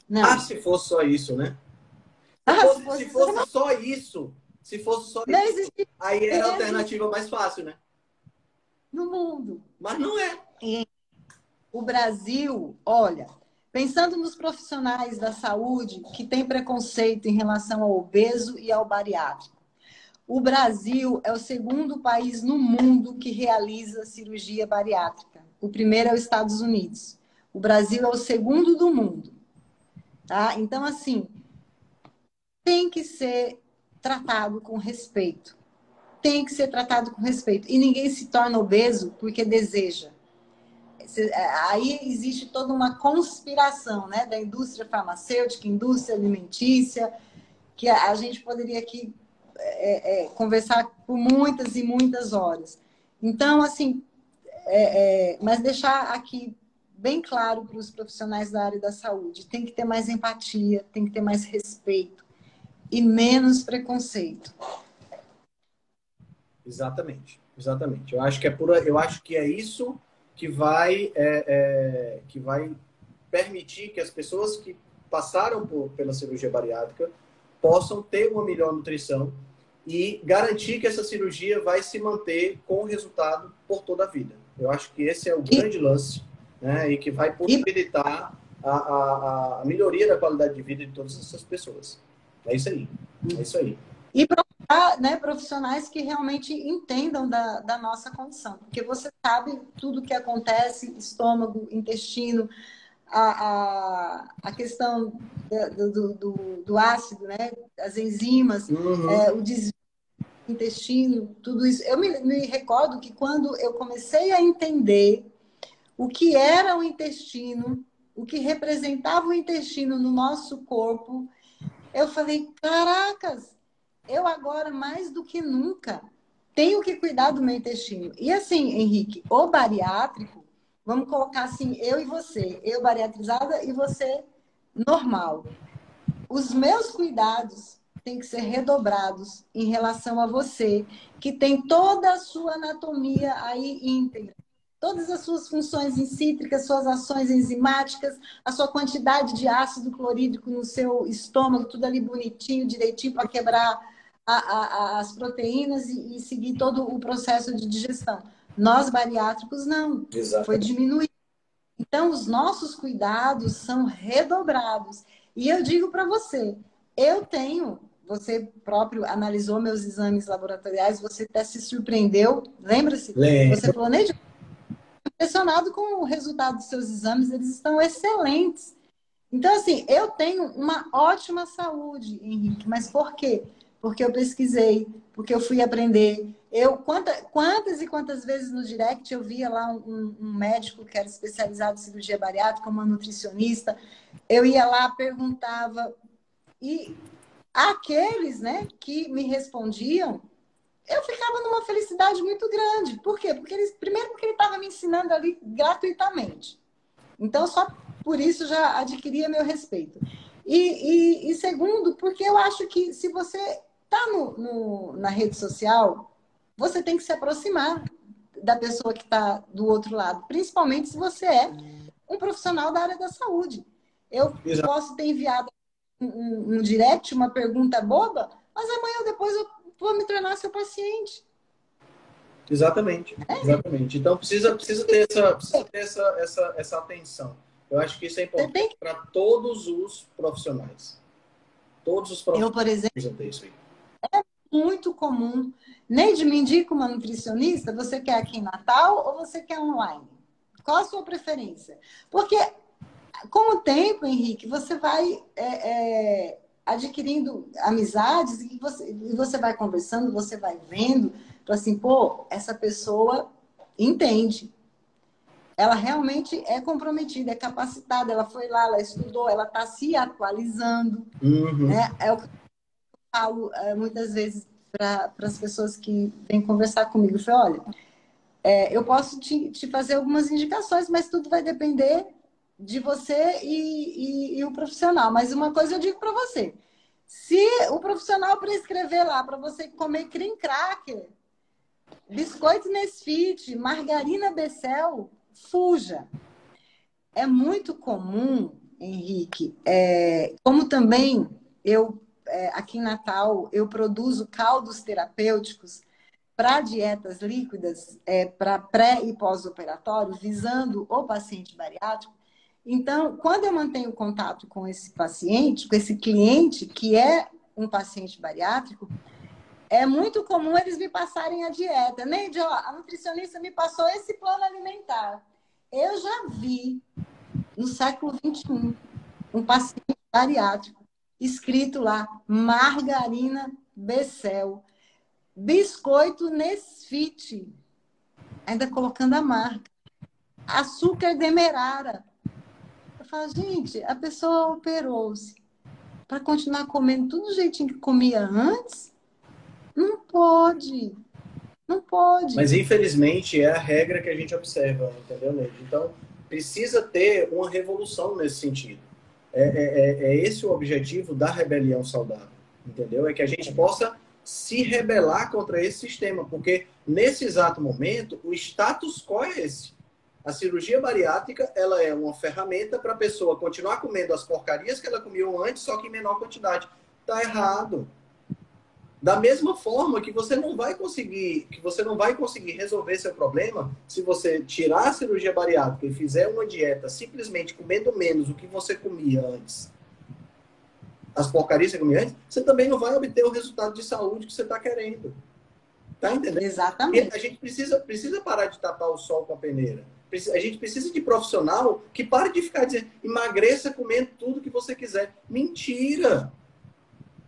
Não. Se fosse só isso, né? Se fosse só isso, não existe aí era a alternativa mais fácil, né? No mundo. Mas não é. O Brasil, olha, pensando nos profissionais da saúde que têm preconceito em relação ao obeso e ao bariátrico, o Brasil é o segundo país no mundo que realiza cirurgia bariátrica. O primeiro é os Estados Unidos. O Brasil é o segundo do mundo. Tá? Então, assim, tem que ser tratado com respeito. Tem que ser tratado com respeito. E ninguém se torna obeso porque deseja. Aí existe toda uma conspiração, né, da indústria farmacêutica, indústria alimentícia, que a gente poderia aqui conversar por muitas e muitas horas. Então, assim, mas deixar aqui bem claro para os profissionais da área da saúde, tem que ter mais empatia, tem que ter mais respeito e menos preconceito. Exatamente, exatamente. Eu acho que é isso que vai permitir que as pessoas que passaram pela cirurgia bariátrica possam ter uma melhor nutrição e garantir que essa cirurgia vai se manter com resultado por toda a vida. Eu acho que esse é o grande lance, né? E que vai possibilitar a melhoria da qualidade de vida de todas essas pessoas. É isso aí. É isso aí. E procurar, né, profissionais que realmente entendam da nossa condição. Porque você sabe tudo o que acontece, estômago, intestino, a questão do ácido, né, as enzimas, o desvio do intestino, tudo isso. Eu me recordo que quando eu comecei a entender o que era o intestino, o que representava o intestino no nosso corpo, eu falei, caracas, eu agora, mais do que nunca, tenho que cuidar do meu intestino. E assim, Henrique, o bariátrico, vamos colocar assim, eu e você, eu bariatrizada e você normal. Os meus cuidados têm que ser redobrados em relação a você, que tem toda a sua anatomia aí íntegra. Todas as suas funções incítricas, suas ações enzimáticas, a sua quantidade de ácido clorídrico no seu estômago, tudo ali bonitinho, direitinho, para quebrar as proteínas e seguir todo o processo de digestão. Nós, bariátricos, não. Exatamente. Foi diminuído. Então, os nossos cuidados são redobrados. E eu digo para você, você próprio analisou meus exames laboratoriais, você até se surpreendeu, lembra-se? Lembro. Você falou, Neide, impressionado com o resultado dos seus exames, eles estão excelentes. Então, assim, eu tenho uma ótima saúde, Henrique, mas por quê? Porque eu pesquisei, porque eu fui aprender. Quantas e quantas vezes no direct eu via lá um médico que era especializado em cirurgia bariátrica, uma nutricionista, eu ia lá, perguntava, e aqueles, né, que me respondiam, eu ficava numa felicidade muito grande. Por quê? Porque primeiro porque ele estava me ensinando ali gratuitamente. Então, só por isso já adquiria meu respeito. E segundo, porque eu acho que se você está na rede social, você tem que se aproximar da pessoa que está do outro lado, principalmente se você é um profissional da área da saúde. Eu Exato. posso ter enviado um direct, uma pergunta boba, mas amanhã ou depois eu vou me tornar seu paciente. Exatamente, exatamente. Então precisa ter essa atenção. Eu acho que isso é importante para todos os profissionais. Todos os profissionais eu, por exemplo, precisam ter isso aí. Muito comum. Neide, me indica uma nutricionista. Você quer aqui em Natal ou você quer online? Qual a sua preferência? Porque com o tempo, Henrique, você vai adquirindo amizades e você vai conversando, você vai vendo, assim, pô, essa pessoa entende. Ela realmente é comprometida, é capacitada, ela foi lá, ela estudou, ela está se atualizando. Né? É o que eu falo muitas vezes para as pessoas que vêm conversar comigo. Eu falo, olha, eu posso te fazer algumas indicações, mas tudo vai depender de você e o profissional. Mas uma coisa eu digo para você: se o profissional prescrever lá para você comer cream cracker, biscoito Nesfit, margarina Becel, fuja. É muito comum, Henrique, como também eu, aqui em Natal, eu produzo caldos terapêuticos para dietas líquidas, para pré e pós-operatório, visando o paciente bariátrico. Então, quando eu mantenho contato com esse paciente, com esse cliente, que é um paciente bariátrico, é muito comum eles me passarem a dieta. Neide, ó, a nutricionista me passou esse plano alimentar. Eu já vi, no século XXI, um paciente bariátrico, escrito lá, margarina Becel, biscoito Nesfit, ainda colocando a marca, açúcar demerara. Eu falo, gente, a pessoa operou-se para continuar comendo tudo do jeitinho que comia antes? Não pode. Não pode. Mas, infelizmente, é a regra que a gente observa, entendeu, Neide? Então, precisa ter uma revolução nesse sentido. É esse o objetivo da rebelião saudável, entendeu? É que a gente possa se rebelar contra esse sistema, porque, nesse exato momento, o status quo é esse. A cirurgia bariátrica, ela é uma ferramenta para a pessoa continuar comendo as porcarias que ela comia antes, só que em menor quantidade. Tá errado. Da mesma forma que você não vai conseguir resolver seu problema se você tirar a cirurgia bariátrica e fizer uma dieta simplesmente comendo menos do que você comia antes, as porcarias que você comia antes, você também não vai obter o resultado de saúde que você está querendo. Tá entendendo? Exatamente. E a gente precisa parar de tapar o sol com a peneira. A gente precisa de profissional que pare de ficar dizendo emagreça comendo tudo que você quiser. Mentira!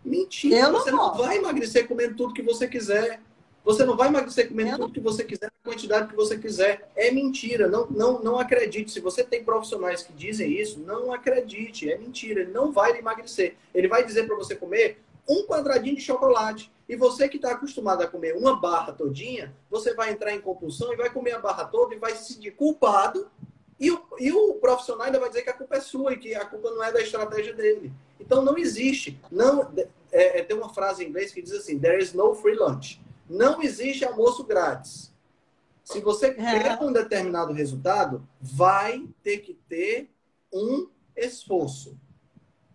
Mentira, você não vai emagrecer comendo tudo que você quiser. Você não vai emagrecer comendo tudo que você quiser, na quantidade que você quiser. É mentira, não acredite. Se você tem profissionais que dizem isso, não acredite, é mentira. Ele não vai emagrecer. Ele vai dizer para você comer um quadradinho de chocolate. E você que está acostumado a comer uma barra todinha, você vai entrar em compulsão e vai comer a barra toda e vai se sentir culpado. E o profissional ainda vai dizer que a culpa é sua e que a culpa não é da estratégia dele. Então, não existe. Tem uma frase em inglês que diz assim, there is no free lunch. Não existe almoço grátis. Se você quer um determinado resultado, vai ter que ter um esforço.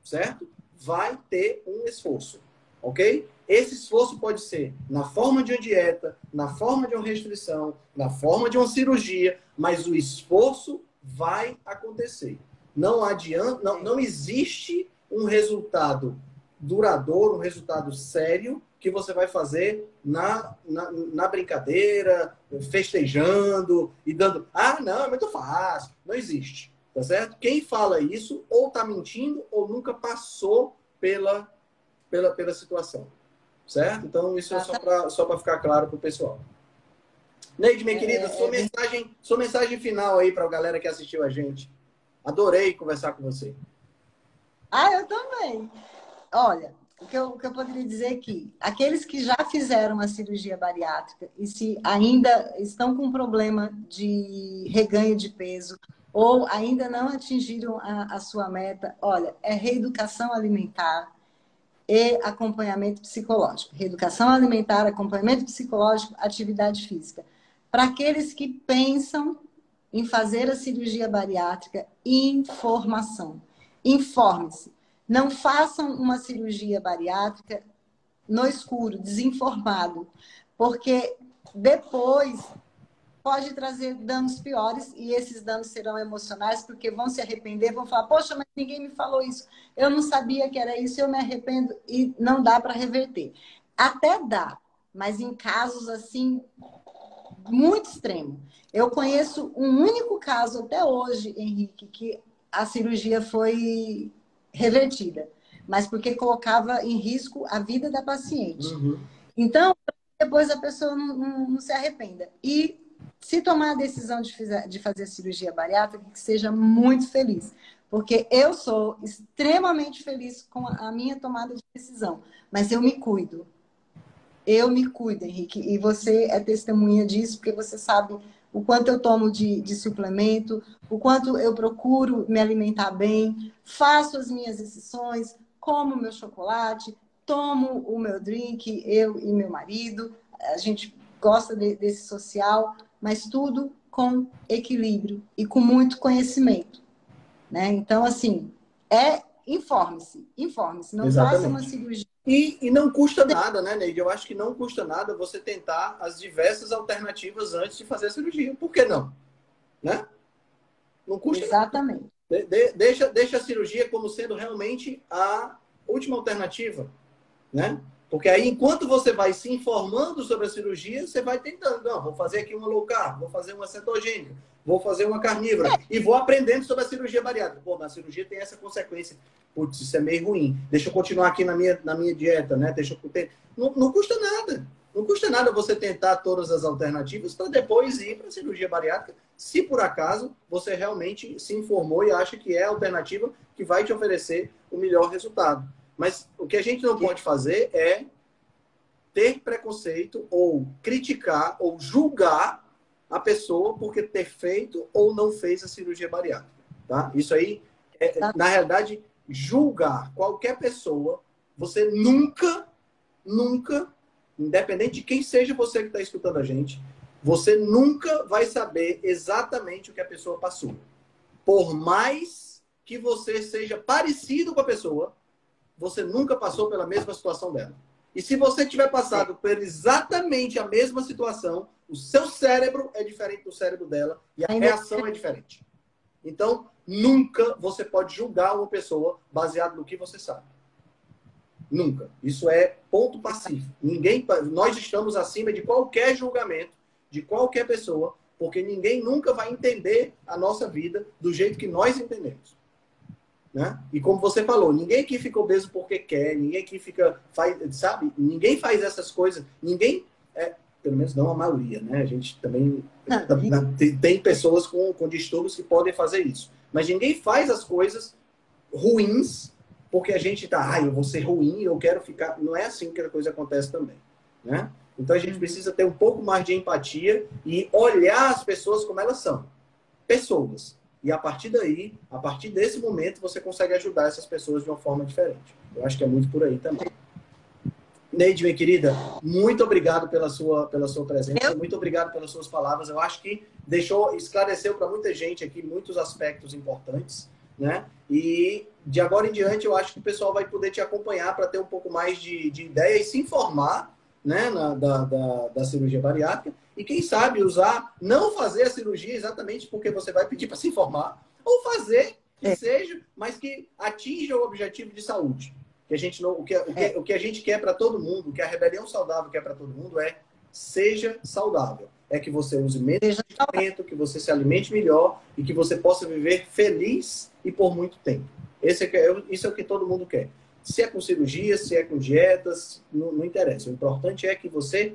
Certo? Vai ter um esforço. Ok? Esse esforço pode ser na forma de uma dieta, na forma de uma restrição, na forma de uma cirurgia, mas o esforço vai acontecer. Não adianta, não existe um resultado duradouro, um resultado sério que você vai fazer na brincadeira, festejando e dando... Ah, não, é muito fácil. Não existe, tá certo? Quem fala isso ou está mentindo ou nunca passou pela situação, certo? Então, isso é só para ficar claro para o pessoal. Neide, minha querida, sua mensagem final aí para a galera que assistiu a gente. Adorei conversar com você. Ah, eu também. Olha, o que eu poderia dizer é que aqueles que já fizeram a cirurgia bariátrica e se ainda estão com problema de reganho de peso ou ainda não atingiram a sua meta, olha, é reeducação alimentar e acompanhamento psicológico. Reeducação alimentar, acompanhamento psicológico, atividade física. Para aqueles que pensam em fazer a cirurgia bariátrica, informação. Informe-se. Não façam uma cirurgia bariátrica no escuro, desinformado, porque depois pode trazer danos piores e esses danos serão emocionais porque vão se arrepender, vão falar, poxa, mas ninguém me falou isso, eu não sabia que era isso, eu me arrependo e não dá para reverter. Até dá, mas em casos assim muito extremos. Eu conheço um único caso até hoje, Henrique, que a cirurgia foi revertida, mas porque colocava em risco a vida da paciente. Uhum. Então, depois a pessoa não se arrependa. E se tomar a decisão de fazer a cirurgia bariátrica, que seja muito feliz. Porque eu sou extremamente feliz com a minha tomada de decisão. Mas eu me cuido. Eu me cuido, Henrique. E você é testemunha disso, porque você sabe o quanto eu tomo de suplemento, o quanto eu procuro me alimentar bem, faço as minhas exceções, como meu chocolate, tomo o meu drink, eu e meu marido. A gente gosta desse social, mas tudo com equilíbrio e com muito conhecimento, né? Então, assim, informe-se, informe-se. Não faça uma Exatamente. cirurgia. E não custa nada, né, Neide? Eu acho que não custa nada você tentar as diversas alternativas antes de fazer a cirurgia. Por que não? Né? Não custa nada. Exatamente. Deixa a cirurgia como sendo realmente a última alternativa, né? Porque aí, enquanto você vai se informando sobre a cirurgia, você vai tentando. Não, vou fazer aqui uma low carb, vou fazer uma cetogênica, vou fazer uma carnívora. E vou aprendendo sobre a cirurgia bariátrica. Pô, na cirurgia tem essa consequência. Putz, isso é meio ruim. Deixa eu continuar aqui na minha dieta, né? Não custa nada. Não custa nada você tentar todas as alternativas para depois ir para a cirurgia bariátrica, se por acaso você realmente se informou e acha que é a alternativa que vai te oferecer o melhor resultado. Mas o que a gente não pode fazer é ter preconceito ou criticar ou julgar a pessoa porque ter feito ou não fez a cirurgia bariátrica. Tá? Isso aí, na realidade, julgar qualquer pessoa, você nunca, independente de quem seja você que está escutando a gente, você nunca vai saber exatamente o que a pessoa passou. Por mais que você seja parecido com a pessoa, você nunca passou pela mesma situação dela. E se você tiver passado por exatamente a mesma situação, o seu cérebro é diferente do cérebro dela e a reação é diferente. Então, nunca você pode julgar uma pessoa baseado no que você sabe. Nunca. Isso é ponto pacífico. Nós estamos acima de qualquer julgamento de qualquer pessoa, porque ninguém nunca vai entender a nossa vida do jeito que nós entendemos. Né? E como você falou, ninguém aqui fica obeso porque quer, ninguém aqui sabe? Ninguém faz essas coisas, pelo menos não a maioria, né? A gente também tem pessoas com distúrbios que podem fazer isso. Mas ninguém faz as coisas ruins porque a gente eu vou ser ruim, eu quero ficar... Não é assim que a coisa acontece também, né? Então a gente precisa ter um pouco mais de empatia e olhar as pessoas como elas são. Pessoas. E a partir daí, a partir desse momento, você consegue ajudar essas pessoas de uma forma diferente. Eu acho que é muito por aí também. Neide, minha querida, muito obrigado pela sua presença, muito obrigado pelas suas palavras. Eu acho que esclareceu para muita gente aqui muitos aspectos importantes, né? E de agora em diante, eu acho que o pessoal vai poder te acompanhar para ter um pouco mais de ideia e se informar, né, da cirurgia bariátrica. E quem sabe não fazer a cirurgia exatamente porque você vai pedir para se informar, ou fazer que seja, mas que atinja o objetivo de saúde. Que a gente não, o que a gente quer para todo mundo, o que a Rebelião Saudável quer para todo mundo é seja saudável. É que você use menos medicamento, que você se alimente melhor e que você possa viver feliz e por muito tempo. Isso é o que todo mundo quer. Se é com cirurgia, se é com dietas, não interessa. O importante é que você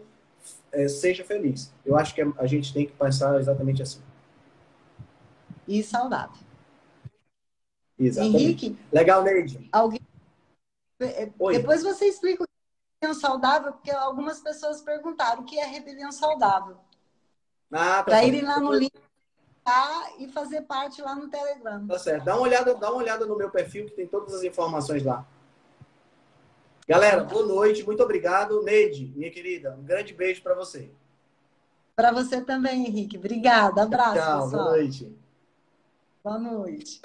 seja feliz. Eu acho que a gente tem que pensar exatamente assim. E saudável. Exatamente. Henrique, legal, Neide. Oi. Depois você explica o que é rebelião saudável, porque algumas pessoas perguntaram o que é rebelião saudável. Ah, tá Para certo. irem lá no link tá, e fazer parte lá no Telegram. Tá certo. Dá uma olhada no meu perfil, que tem todas as informações lá. Galera, boa noite, muito obrigado. Neide, minha querida, um grande beijo para você. Para você também, Henrique. Obrigada. Abraço, Tchau, boa pessoal. noite. Boa noite.